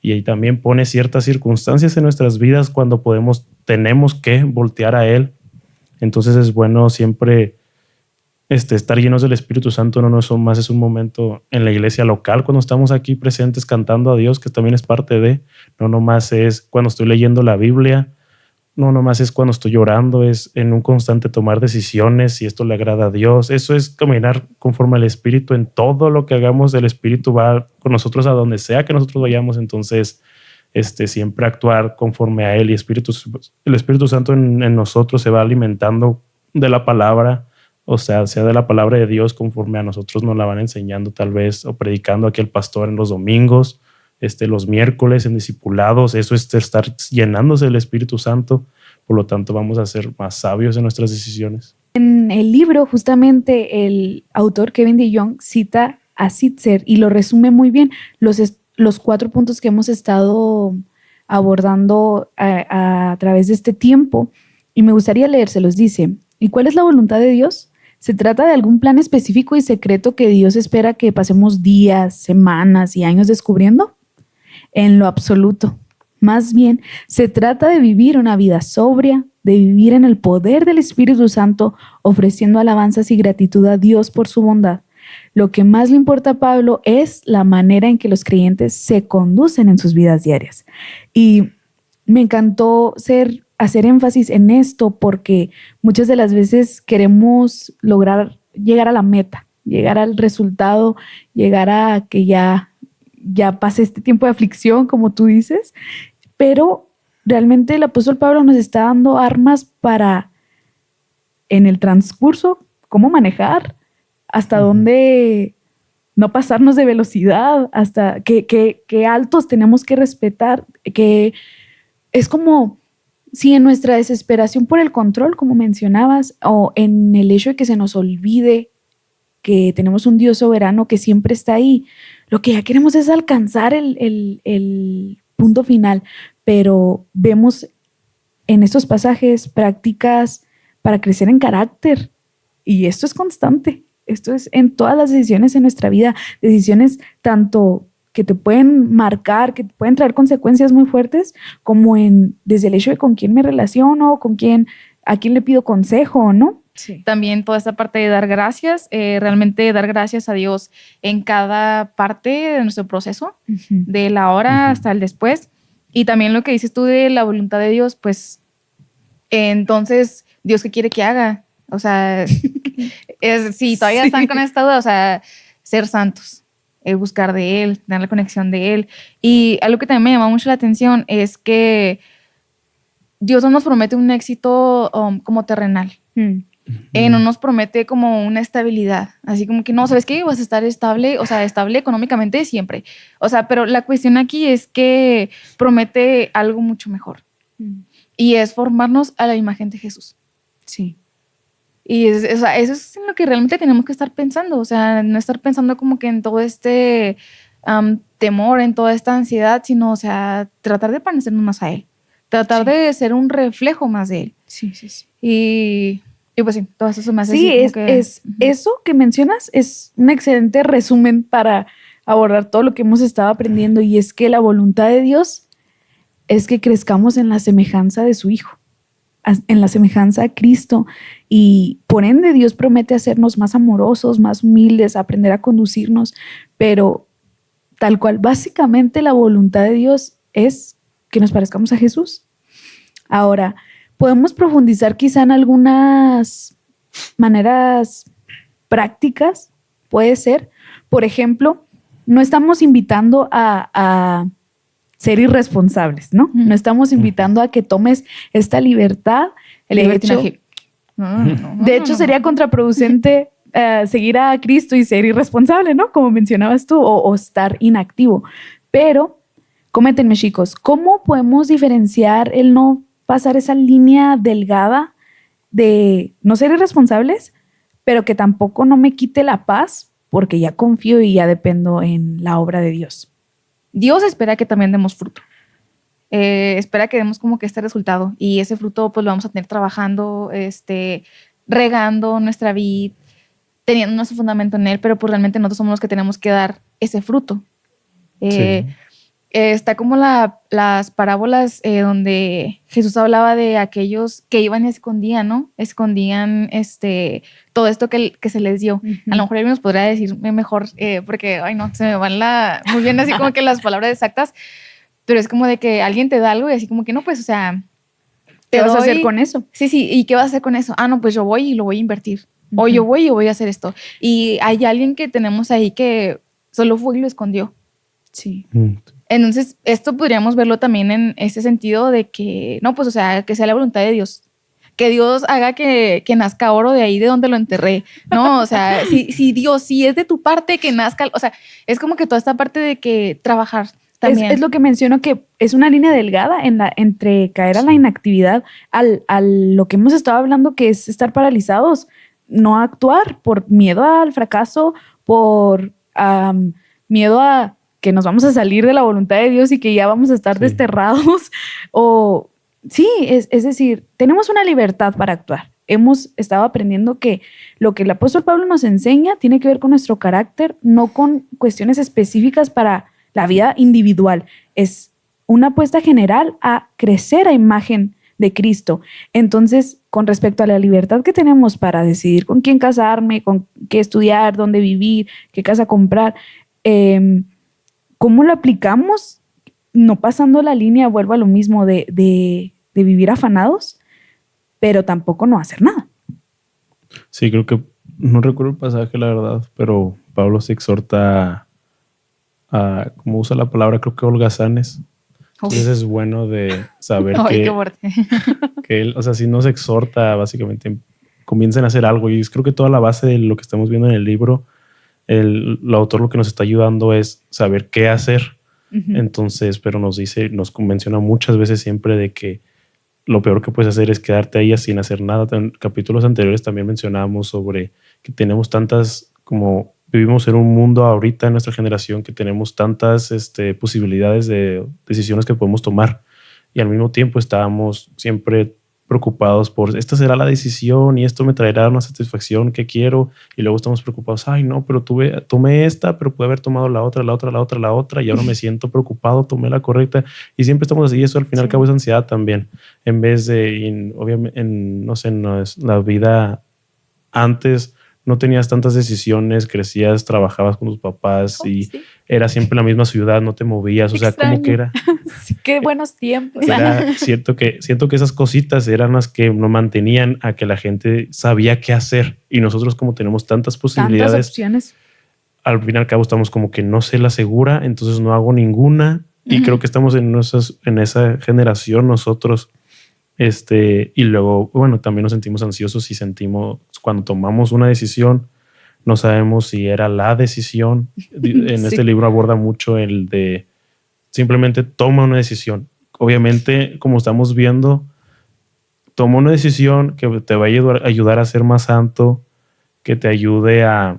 Y ahí también pone ciertas circunstancias en nuestras vidas cuando tenemos que voltear a Él. Entonces es bueno siempre estar llenos del Espíritu Santo. No más es un momento en la iglesia local cuando estamos aquí presentes cantando a Dios, que también es parte de. No nomás es cuando estoy leyendo la Biblia. No nomás es cuando estoy llorando. Es en un constante tomar decisiones si esto le agrada a Dios. Eso es caminar conforme al Espíritu. En todo lo que hagamos, el Espíritu va con nosotros a donde sea que nosotros vayamos. Entonces siempre actuar conforme a Él, y el Espíritu Santo en nosotros se va alimentando de la palabra, o sea de la palabra de Dios conforme a nosotros nos la van enseñando tal vez, o predicando aquí el pastor en los domingos, los miércoles en discipulados. Eso es estar llenándose del Espíritu Santo. Por lo tanto, vamos a ser más sabios en nuestras decisiones. En el libro, justamente, el autor Kevin DeYoung cita a Sitzer y lo resume muy bien. Los 4 puntos que hemos estado abordando a través de este tiempo, y me gustaría leérselos. Dice: ¿y cuál es la voluntad de Dios? ¿Se trata de algún plan específico y secreto que Dios espera que pasemos días, semanas y años descubriendo? En lo absoluto. Más bien, se trata de vivir una vida sobria, de vivir en el poder del Espíritu Santo, ofreciendo alabanzas y gratitud a Dios por su bondad. Lo que más le importa a Pablo es la manera en que los creyentes se conducen en sus vidas diarias. Y me encantó hacer énfasis en esto porque muchas de las veces queremos lograr llegar a la meta, llegar al resultado, llegar a que ya pase este tiempo de aflicción, como tú dices, pero realmente el apóstol Pablo nos está dando armas para, en el transcurso, cómo manejar, hasta dónde no pasarnos de velocidad, hasta qué altos tenemos que respetar, que es como si en nuestra desesperación por el control, como mencionabas, o en el hecho de que se nos olvide que tenemos un Dios soberano que siempre está ahí, lo que ya queremos es alcanzar el punto final, pero vemos en estos pasajes prácticas para crecer en carácter, y esto es constante. Esto es en todas las decisiones en nuestra vida, decisiones tanto que te pueden marcar, que te pueden traer consecuencias muy fuertes, como desde el hecho de con quién me relaciono, a quién le pido consejo, ¿no? Sí. También toda esta parte de dar gracias, realmente dar gracias a Dios en cada parte de nuestro proceso, de la hora hasta el después. Y también lo que dices tú de la voluntad de Dios, pues entonces, ¿Dios qué quiere que haga? O sea, si todavía están con esta duda, o sea, ser santos, buscar de Él, tener la conexión de Él. Y algo que también me llama mucho la atención es que Dios no nos promete un éxito como terrenal. No nos promete como una estabilidad. Así como que no, ¿sabes qué? Vas a estar estable, o sea, estable económicamente siempre. O sea, pero la cuestión aquí es que promete algo mucho mejor. Y es formarnos a la imagen de Jesús. Sí. Y eso es en lo que realmente tenemos que estar pensando, o sea, no estar pensando como que en todo este temor, en toda esta ansiedad, sino, o sea, tratar de parecernos más a Él, tratar de ser un reflejo más de Él. Sí, sí, sí. Y pues sí, todo eso se me hace así. Sí, eso que mencionas es un excelente resumen para abordar todo lo que hemos estado aprendiendo, y es que la voluntad de Dios es que crezcamos en la semejanza de su Hijo, en la semejanza a Cristo, y por ende Dios promete hacernos más amorosos, más humildes, aprender a conducirnos, pero tal cual, básicamente la voluntad de Dios es que nos parezcamos a Jesús. Ahora, podemos profundizar quizá en algunas maneras prácticas, puede ser. Por ejemplo, no estamos invitando a ser irresponsables, ¿no? No estamos invitando a que tomes esta libertad. El libertinaje. De hecho, sería contraproducente seguir a Cristo y ser irresponsable, ¿no? Como mencionabas tú, o estar inactivo. Pero, coméntenme, chicos, ¿cómo podemos diferenciar el no pasar esa línea delgada de no ser irresponsables, pero que tampoco no me quite la paz porque ya confío y ya dependo en la obra de Dios? Dios espera que también demos fruto. Espera que demos como que este resultado, y ese fruto pues lo vamos a tener trabajando, regando nuestra vida, teniendo nuestro fundamento en él, pero pues realmente nosotros somos los que tenemos que dar ese fruto. Sí. Está como las parábolas donde Jesús hablaba de aquellos que iban y escondían, ¿no? Escondían todo esto que se les dio. A lo mejor él nos podrá decir mejor, porque, ay no, se me van muy bien así como que las palabras exactas, pero es como de que alguien te da algo y así como que no, pues, o sea, ¿qué vas a hacer con eso? Sí, ¿y qué vas a hacer con eso? Ah, no, pues yo voy y lo voy a invertir. O yo voy y voy a hacer esto. Y hay alguien que tenemos ahí que solo fue y lo escondió. Sí. Entonces, esto podríamos verlo también en ese sentido de que, no, pues, o sea, que sea la voluntad de Dios. Que Dios haga que nazca oro de ahí de donde lo enterré, ¿no? O sea, si Dios, si es de tu parte que nazca, o sea, es como que toda esta parte de que trabajar también. Es lo que menciono, que es una línea delgada entre caer a la inactividad, a lo que hemos estado hablando, que es estar paralizados, no actuar por miedo al fracaso, por miedo a que nos vamos a salir de la voluntad de Dios y que ya vamos a estar desterrados. O sí, es decir, tenemos una libertad para actuar. Hemos estado aprendiendo que lo que el apóstol Pablo nos enseña tiene que ver con nuestro carácter, no con cuestiones específicas para la vida individual. Es una apuesta general a crecer a imagen de Cristo. Entonces, con respecto a la libertad que tenemos para decidir con quién casarme, con qué estudiar, dónde vivir, qué casa comprar, ¿cómo lo aplicamos? No pasando la línea, vuelvo a lo mismo, de vivir afanados, pero tampoco no hacer nada. Sí, creo que, no recuerdo el pasaje, la verdad, pero Pablo se exhorta a como usa la palabra, creo que holgazanes. Entonces es bueno de saber que él, o sea, si nos exhorta, básicamente comiencen a hacer algo. Y creo que toda la base de lo que estamos viendo en el libro, el autor lo que nos está ayudando es saber qué hacer. Entonces, pero nos menciona muchas veces siempre de que lo peor que puedes hacer es quedarte ahí sin hacer nada. En capítulos anteriores también mencionábamos sobre que tenemos tantas, como vivimos en un mundo ahorita en nuestra generación, que tenemos tantas posibilidades de decisiones que podemos tomar, y al mismo tiempo estábamos siempre preocupados por esta será la decisión y esto me traerá una satisfacción que quiero, y luego estamos preocupados, ay no, pero tomé esta, pero pude haber tomado la otra, y ahora me siento preocupado, tomé la correcta, y siempre estamos así. Y eso al fin y al cabo es ansiedad también, en vez de, obviamente, no sé, no es la vida antes. No tenías tantas decisiones, crecías, trabajabas con tus papás y era siempre la misma ciudad, no te movías. O sea, como que era... Sí, qué buenos tiempos. Siento que esas cositas eran las que nos mantenían a que la gente sabía qué hacer. Y nosotros, como tenemos tantas posibilidades, tantas opciones, al fin y al cabo estamos como que no sé la segura, entonces no hago ninguna. Y creo que estamos en esa generación nosotros. Y luego, bueno, también nos sentimos ansiosos y sentimos cuando tomamos una decisión, no sabemos si era la decisión. En este libro aborda mucho el de simplemente toma una decisión. Obviamente, como estamos viendo, toma una decisión que te va a ayudar a ser más santo, que te ayude a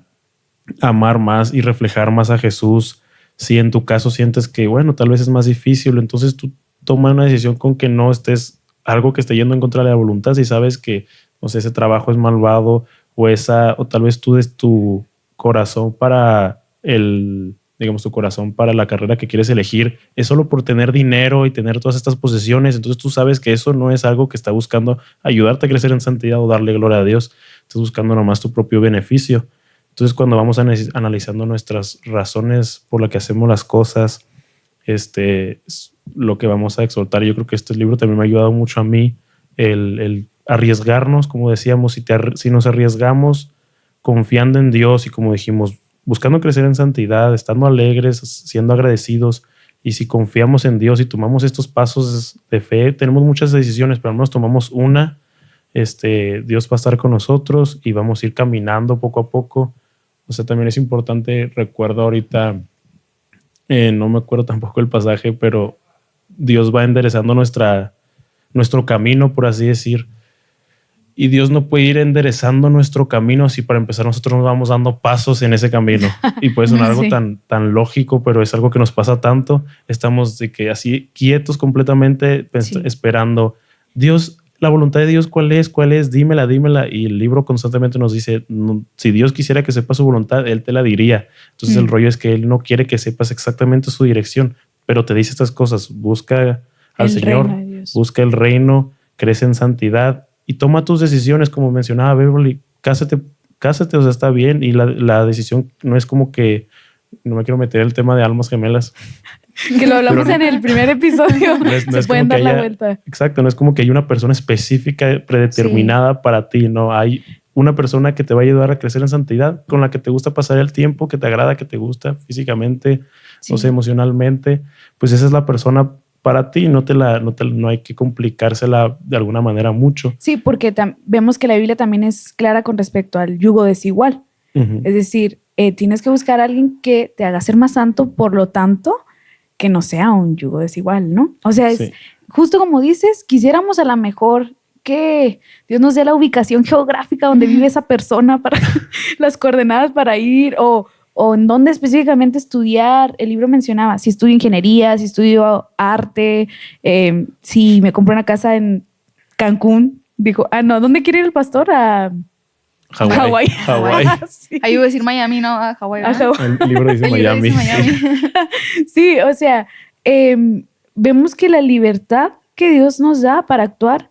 amar más y reflejar más a Jesús. Si en tu caso sientes que, bueno, tal vez es más difícil, entonces tú toma una decisión con que no estés algo que esté yendo en contra de la voluntad. Si sabes que, no sé, ese trabajo es malvado o tal vez tú des tu corazón para tu corazón para la carrera que quieres elegir, es solo por tener dinero y tener todas estas posesiones. Entonces tú sabes que eso no es algo que está buscando ayudarte a crecer en santidad o darle gloria a Dios. Estás buscando nomás tu propio beneficio. Entonces cuando vamos analizando nuestras razones por las que hacemos las cosas, es lo que vamos a exaltar. Yo creo que este libro también me ha ayudado mucho a mí el arriesgarnos, como decíamos, si nos arriesgamos confiando en Dios y, como dijimos, buscando crecer en santidad, estando alegres, siendo agradecidos. Y si confiamos en Dios y tomamos estos pasos de fe, tenemos muchas decisiones, pero al menos tomamos una. Dios va a estar con nosotros y vamos a ir caminando poco a poco. O sea, también es importante, recuerdo ahorita, no me acuerdo tampoco el pasaje, pero Dios va enderezando nuestro camino, por así decir. Y Dios no puede ir enderezando nuestro camino si para empezar nosotros nos vamos dando pasos en ese camino. Y puede sonar algo tan lógico, pero es algo que nos pasa tanto. Estamos de que así quietos completamente, esperando. Dios, la voluntad de Dios, ¿cuál es? ¿Cuál es? Dímela. Y el libro constantemente nos dice, no, si Dios quisiera que sepas su voluntad, Él te la diría. Entonces el rollo es que Él no quiere que sepas exactamente su dirección, pero te dice estas cosas. Busca al Señor, busca el reino, crece en santidad y toma tus decisiones, como mencionaba Beverly. Cásate, o sea, está bien. Y la decisión no es como que, no me quiero meter el tema de almas gemelas. Que lo hablamos en el primer episodio. No se pueden dar la vuelta. Exacto, no es como que hay una persona específica, predeterminada para ti. No, hay una persona que te va a ayudar a crecer en santidad, con la que te gusta pasar el tiempo, que te agrada, que te gusta físicamente, o sea, emocionalmente. Pues esa es la persona para ti, no hay que complicársela de alguna manera mucho. Sí, porque vemos que la Biblia también es clara con respecto al yugo desigual. Uh-huh. Es decir, tienes que buscar a alguien que te haga ser más santo, por lo tanto, que no sea un yugo desigual, ¿no? O sea, es justo como dices, quisiéramos a lo mejor que Dios nos dé la ubicación geográfica donde vive esa persona, para las coordenadas para ir, o en dónde específicamente estudiar. El libro mencionaba, si estudio ingeniería, si estudio arte, si me compro una casa en Cancún. Dijo, no, ¿dónde quiere ir el pastor? A Hawái. Sí. Ahí iba a decir Miami, no, a Hawái. El libro dice Miami. Sí, o sea, vemos que la libertad que Dios nos da para actuar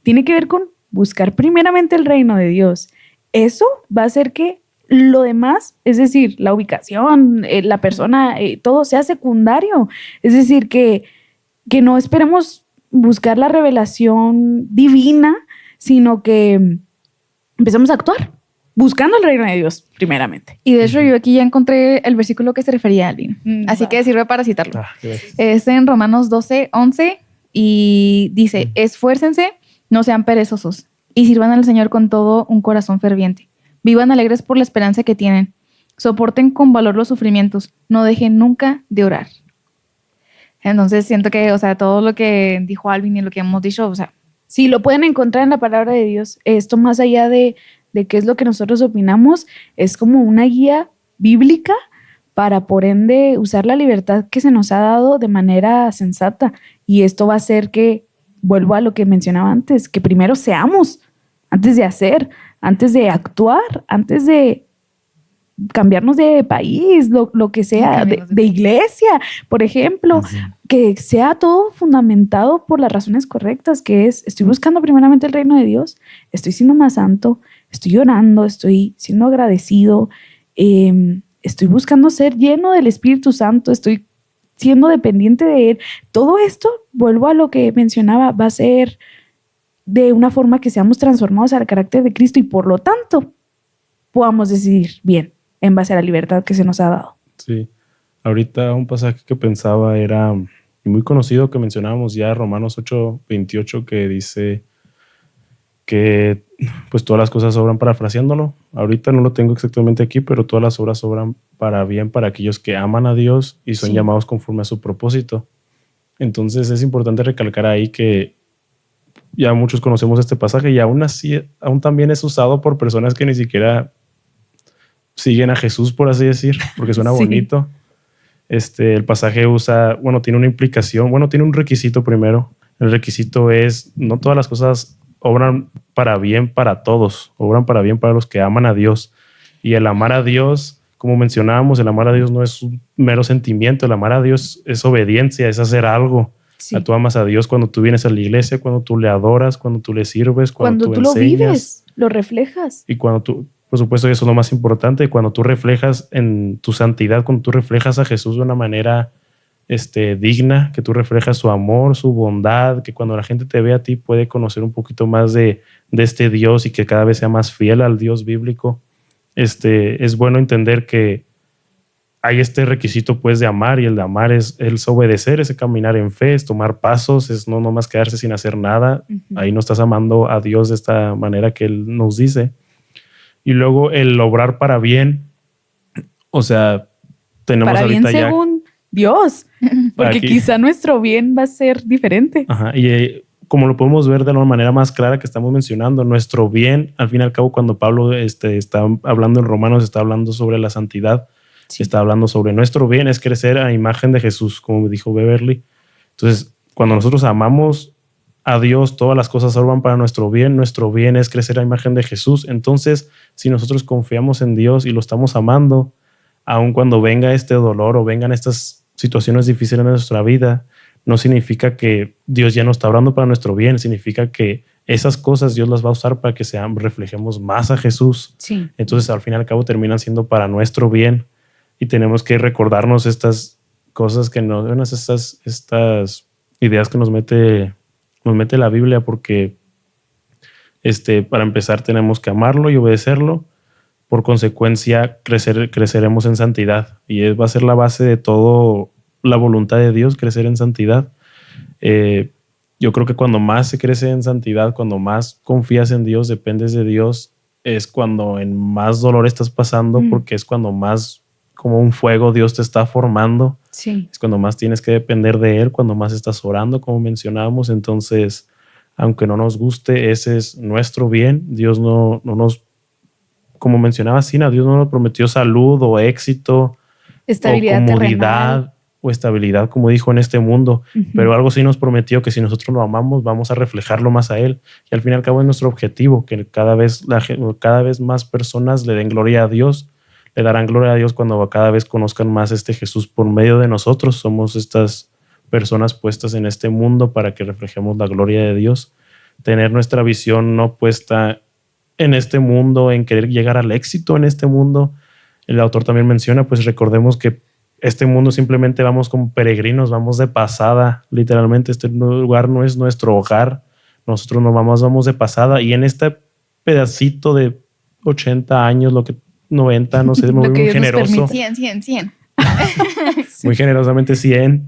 tiene que ver con buscar primeramente el reino de Dios. Eso va a hacer que lo demás, es decir, la ubicación, la persona, todo sea secundario. Es decir, que no esperemos buscar la revelación divina, sino que empezamos a actuar buscando el reino de Dios primeramente. Y de hecho yo aquí ya encontré el versículo que se refería a Alvin. Así que sirve para citarlo. Es en Romanos 12:11 y dice, esfuércense, no sean perezosos y sirvan al Señor con todo un corazón ferviente. Vivan alegres por la esperanza que tienen. Soporten con valor los sufrimientos. No dejen nunca de orar. Entonces siento que, o sea, todo lo que dijo Alvin y lo que hemos dicho, o sea, sí, lo pueden encontrar en la palabra de Dios. Esto, más allá de qué es lo que nosotros opinamos, es como una guía bíblica para, por ende, usar la libertad que se nos ha dado de manera sensata. Y esto va a hacer que, vuelvo a lo que mencionaba antes, que primero seamos, antes de hacer, antes de actuar, antes de cambiarnos de país, lo que sea, de iglesia, por ejemplo, que sea todo fundamentado por las razones correctas, que es, estoy buscando primeramente el reino de Dios, estoy siendo más santo, estoy orando, estoy siendo agradecido, estoy buscando ser lleno del Espíritu Santo, estoy siendo dependiente de Él. Todo esto, vuelvo a lo que mencionaba, va a ser de una forma que seamos transformados al carácter de Cristo y por lo tanto podamos decidir bien en base a la libertad que se nos ha dado. Sí. Ahorita un pasaje que pensaba era muy conocido que mencionábamos ya, Romanos 8:28, que dice que pues todas las cosas obran, parafraseándolo. Ahorita no lo tengo exactamente aquí, pero todas las obras obran para bien para aquellos que aman a Dios y son llamados conforme a su propósito. Entonces es importante recalcar ahí que ya muchos conocemos este pasaje y aún así, aún también es usado por personas que ni siquiera siguen a Jesús, por así decir, porque suena bonito. El pasaje tiene una implicación, tiene un requisito primero. El requisito es, no todas las cosas obran para bien para todos, obran para bien para los que aman a Dios. Y el amar a Dios, como mencionábamos, el amar a Dios no es un mero sentimiento, el amar a Dios es obediencia, es hacer algo. Sí. Tú amas a Dios cuando tú vienes a la iglesia, cuando tú le adoras, cuando tú le sirves, cuando tú lo vives, lo reflejas. Y cuando tú, por supuesto, eso es lo más importante, cuando tú reflejas en tu santidad, cuando tú reflejas a Jesús de una manera digna, que tú reflejas su amor, su bondad, que cuando la gente te ve a ti puede conocer un poquito más de este Dios y que cada vez sea más fiel al Dios bíblico. es bueno entender que hay este requisito pues de amar, y el de amar es obedecer, es caminar en fe, es tomar pasos, es no nomás quedarse sin hacer nada. Ahí no estás amando a Dios de esta manera que Él nos dice. Y luego el obrar para bien, o sea, tenemos para ahorita bien ya... según Dios, porque Aquí. quizá nuestro bien va a ser diferente. Ajá, y como lo podemos ver de la manera más clara que estamos mencionando, nuestro bien, al fin y al cabo, cuando Pablo está hablando en Romanos, está hablando sobre la santidad, está hablando sobre nuestro bien, es crecer a imagen de Jesús, como dijo Beverly. Entonces, cuando nosotros amamos a Dios, todas las cosas obran para nuestro bien es crecer a imagen de Jesús. Entonces, si nosotros confiamos en Dios y lo estamos amando, aun cuando venga este dolor o vengan estas situaciones difíciles en nuestra vida, no significa que Dios ya no está obrando para nuestro bien, significa que esas cosas Dios las va a usar para que reflejemos más a Jesús. Sí. Entonces, al fin y al cabo, terminan siendo para nuestro bien, y tenemos que recordarnos estas cosas que nos, estas ideas que nos mete la Biblia, porque para empezar tenemos que amarlo y obedecerlo. Por consecuencia, creceremos en santidad, y va a ser la base de todo la voluntad de Dios, crecer en santidad. Yo creo que cuando más se crece en santidad, cuando más confías en Dios, dependes de Dios, es cuando en más dolor estás pasando, porque es cuando más como un fuego Dios te está formando. Sí. Es cuando más tienes que depender de Él, cuando más estás orando, como mencionábamos. Entonces, aunque no nos guste, ese es nuestro bien. Dios no nos, como mencionaba Sina, Dios no nos prometió salud o éxito, estabilidad o comodidad terrenal, o estabilidad, como dijo, en este mundo. Pero algo sí nos prometió, que si nosotros lo amamos, vamos a reflejarlo más a Él. Y al fin y al cabo es nuestro objetivo, que cada vez más personas le den gloria a Dios. Le darán gloria a Dios cuando cada vez conozcan más Jesús por medio de nosotros. Somos estas personas puestas en este mundo para que reflejemos la gloria de Dios. Tener nuestra visión no puesta en este mundo, en querer llegar al éxito en este mundo. El autor también menciona, pues recordemos que este mundo simplemente vamos como peregrinos, vamos de pasada, literalmente. Este lugar no es nuestro hogar. Nosotros vamos de pasada, y en este pedacito de 80 años, 90, no sé, muy generoso. 100. Muy generosamente 100.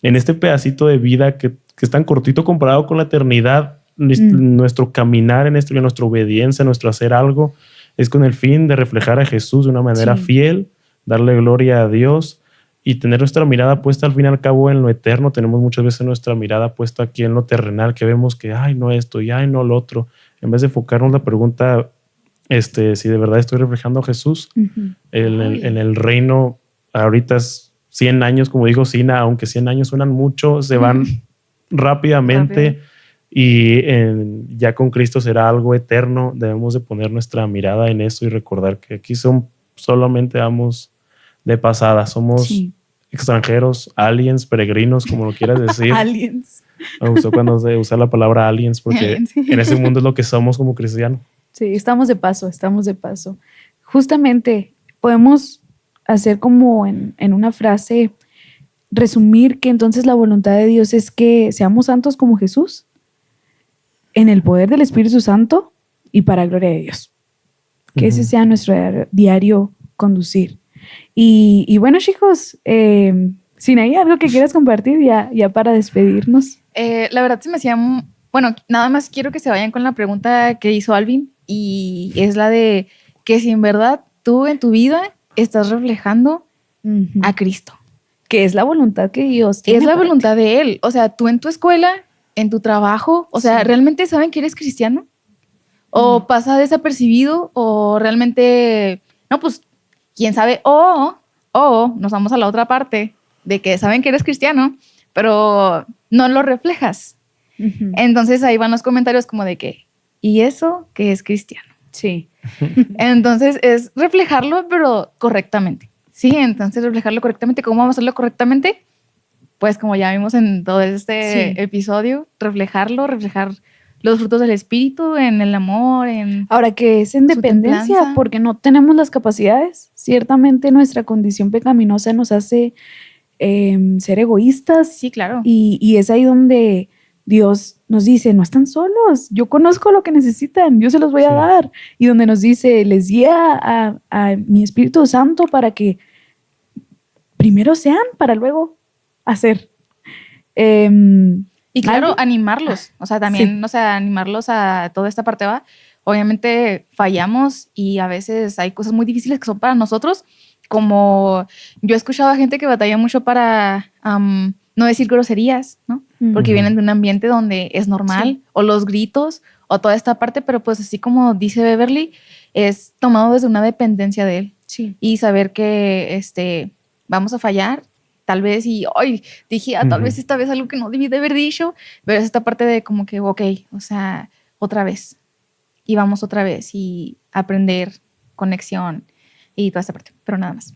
En este pedacito de vida que es tan cortito comparado con la eternidad, nuestro caminar en nuestra obediencia, nuestro hacer algo, es con el fin de reflejar a Jesús de una manera fiel, darle gloria a Dios y tener nuestra mirada puesta al fin y al cabo en lo eterno. Tenemos muchas veces nuestra mirada puesta aquí en lo terrenal, que vemos que, ay, no esto y ay, no lo otro. En vez de enfocarnos la pregunta, si de verdad estoy reflejando a Jesús en el reino. Ahorita es 100 años, como dijo Sina, aunque 100 años suenan mucho, se van rápidamente. Y ya con Cristo será algo eterno. Debemos de poner nuestra mirada en eso y recordar que aquí solamente vamos de pasada. Somos extranjeros, aliens, peregrinos, como lo quieras decir. aliens. Me gustó cuando se usa la palabra aliens, porque en ese mundo es lo que somos como cristianos. Sí, estamos de paso. Justamente podemos hacer como en una frase, resumir que entonces la voluntad de Dios es que seamos santos como Jesús, en el poder del Espíritu Santo y para gloria de Dios. Que ese sea nuestro diario conducir. Y bueno, chicos, Sinaí, ¿algo que quieras compartir ya para despedirnos? La verdad se me hacía... Bueno, nada más quiero que se vayan con la pregunta que hizo Alvin, y es la de que si en verdad tú en tu vida estás reflejando a Cristo. Que es la voluntad que Dios tiene. Es la voluntad de Él. O sea, tú en tu escuela, en tu trabajo, o sea, ¿realmente saben que eres cristiano? ¿O pasa desapercibido? ¿O realmente, no, pues, quién sabe? O nos vamos a la otra parte de que saben que eres cristiano, pero no lo reflejas. Entonces ahí van los comentarios como de que, ¿y eso que es cristiano? Sí. Entonces es reflejarlo, pero correctamente. Sí, entonces reflejarlo correctamente. ¿Cómo vamos a hacerlo correctamente? Pues como ya vimos en todo este episodio, reflejar los frutos del Espíritu en el amor, en... Ahora, que es en dependencia, porque no tenemos las capacidades. Ciertamente nuestra condición pecaminosa nos hace ser egoístas. Sí, claro. Y es ahí donde Dios nos dice, no están solos, yo conozco lo que necesitan, yo se los voy a dar. Y donde nos dice, les guía a mi Espíritu Santo para que primero sean, para luego hacer. Y claro, animarlos, o sea, también, o sea, animarlos a toda esta parte, ¿va? Obviamente fallamos y a veces hay cosas muy difíciles que son para nosotros, como yo he escuchado a gente que batalla mucho para no decir groserías, ¿no? Porque vienen de un ambiente donde es normal, o los gritos, o toda esta parte, pero pues así como dice Beverly, es tomado desde una dependencia de él. Sí. Y saber que vamos a fallar, tal vez, y hoy dije, tal vez esta vez algo que no debí de haber dicho, pero es esta parte de como que, ok, o sea, otra vez, y vamos otra vez, y aprender, conexión, y toda esta parte, pero nada más.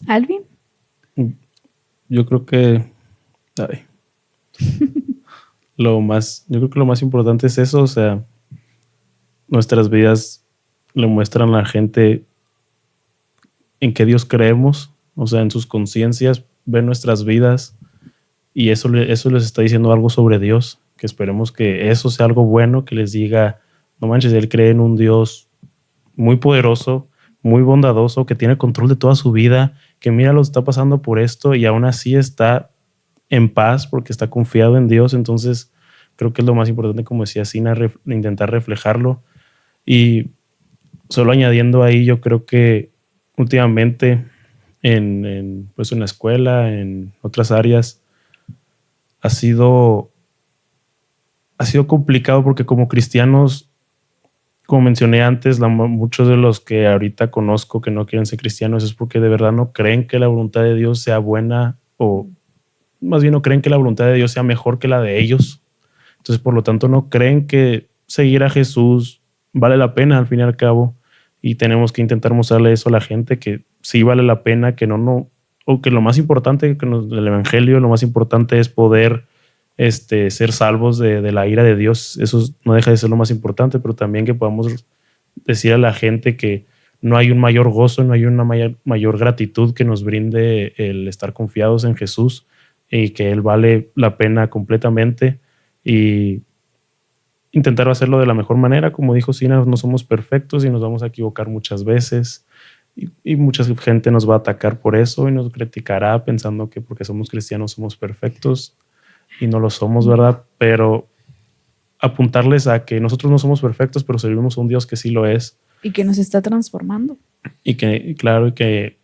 ¿Alvin? Yo creo que yo creo que lo más importante es eso, o sea, nuestras vidas le muestran a la gente en qué Dios creemos, o sea, en sus conciencias, ven nuestras vidas y eso les está diciendo algo sobre Dios, que esperemos que eso sea algo bueno, que les diga, no manches, él cree en un Dios muy poderoso, muy bondadoso, que tiene control de toda su vida, que mira, lo está pasando por esto y aún así está en paz porque está confiado en Dios. Entonces creo que es lo más importante, como decía Sina, intentar reflejarlo. Y solo añadiendo ahí, yo creo que últimamente pues en la escuela, en otras áreas, ha sido complicado porque como cristianos, como mencioné antes, muchos de los que ahorita conozco que no quieren ser cristianos es porque de verdad no creen que la voluntad de Dios sea buena, o más bien no creen que la voluntad de Dios sea mejor que la de ellos. Entonces, por lo tanto, no creen que seguir a Jesús vale la pena al fin y al cabo, y tenemos que intentar mostrarle eso a la gente, que sí vale la pena, que o que lo más importante del evangelio, lo más importante es poder ser salvos de la ira de Dios. Eso no deja de ser lo más importante, pero también que podamos decir a la gente que no hay un mayor gozo, no hay una mayor gratitud que nos brinde el estar confiados en Jesús, y que Él vale la pena completamente, y intentar hacerlo de la mejor manera. Como dijo Sina, no somos perfectos y nos vamos a equivocar muchas veces, y mucha gente nos va a atacar por eso y nos criticará pensando que porque somos cristianos somos perfectos, y no lo somos, ¿verdad? Pero apuntarles a que nosotros no somos perfectos, pero servimos a un Dios que sí lo es. Y que nos está transformando. Y que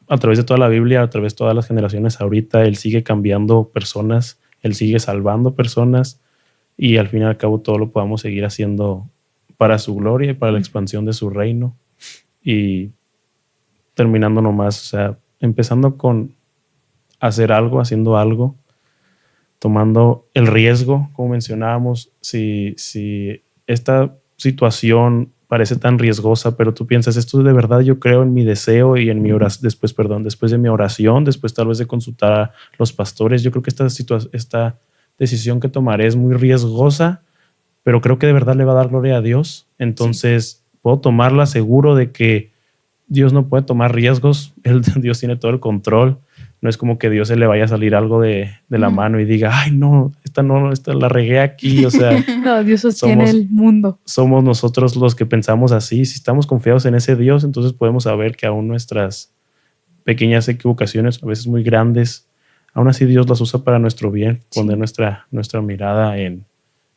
a través de toda la Biblia, a través de todas las generaciones ahorita, Él sigue cambiando personas, Él sigue salvando personas, y al fin y al cabo todo lo podamos seguir haciendo para su gloria y para la expansión de su reino. Y terminando nomás, o sea, empezando con haciendo algo, tomando el riesgo, como mencionábamos. Si esta situación parece tan riesgosa, pero tú piensas, esto de verdad yo creo en mi deseo y en mi oración, después de mi oración, después tal vez de consultar a los pastores, yo creo que esta decisión que tomaré es muy riesgosa, pero creo que de verdad le va a dar gloria a Dios. Entonces puedo tomarla seguro de que Dios no puede tomar riesgos. Dios tiene todo el control. No es como que Dios se le vaya a salir algo de la mano y diga, ay, no, esta la regué aquí. O sea, no, Dios sostiene el mundo. Somos nosotros los que pensamos así. Si estamos confiados en ese Dios, entonces podemos saber que aún nuestras pequeñas equivocaciones, a veces muy grandes, aún así Dios las usa para nuestro bien. Poner nuestra mirada en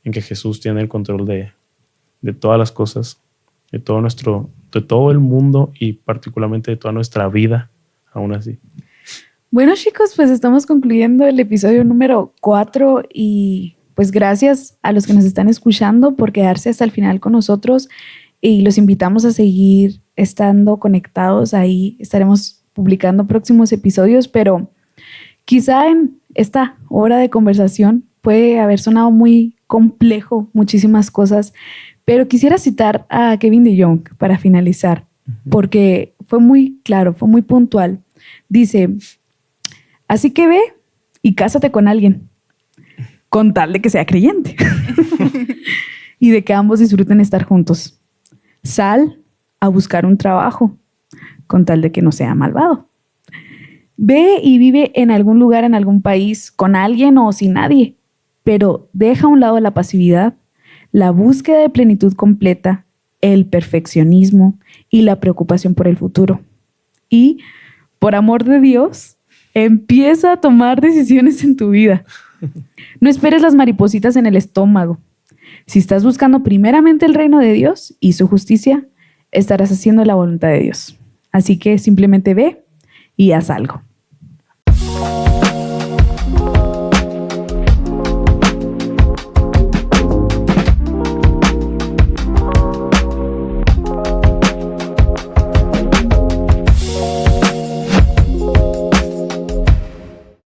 que Jesús tiene el control de todas las cosas, de todo el mundo, y particularmente de toda nuestra vida, aún así. Bueno, chicos, pues estamos concluyendo el episodio número 4, y pues gracias a los que nos están escuchando por quedarse hasta el final con nosotros, y los invitamos a seguir estando conectados. Ahí estaremos publicando próximos episodios, pero quizá en esta hora de conversación puede haber sonado muy complejo, muchísimas cosas, pero quisiera citar a Kevin DeYoung para finalizar, porque fue muy claro, fue muy puntual. Dice: así que ve y cásate con alguien, con tal de que sea creyente y de que ambos disfruten estar juntos. Sal a buscar un trabajo, con tal de que no sea malvado. Ve y vive en algún lugar, en algún país, con alguien o sin nadie, pero deja a un lado la pasividad, la búsqueda de plenitud completa, el perfeccionismo y la preocupación por el futuro. Y, por amor de Dios, empieza a tomar decisiones en tu vida. No esperes las maripositas en el estómago. Si estás buscando primeramente el reino de Dios y su justicia, estarás haciendo la voluntad de Dios. Así que simplemente ve y haz algo.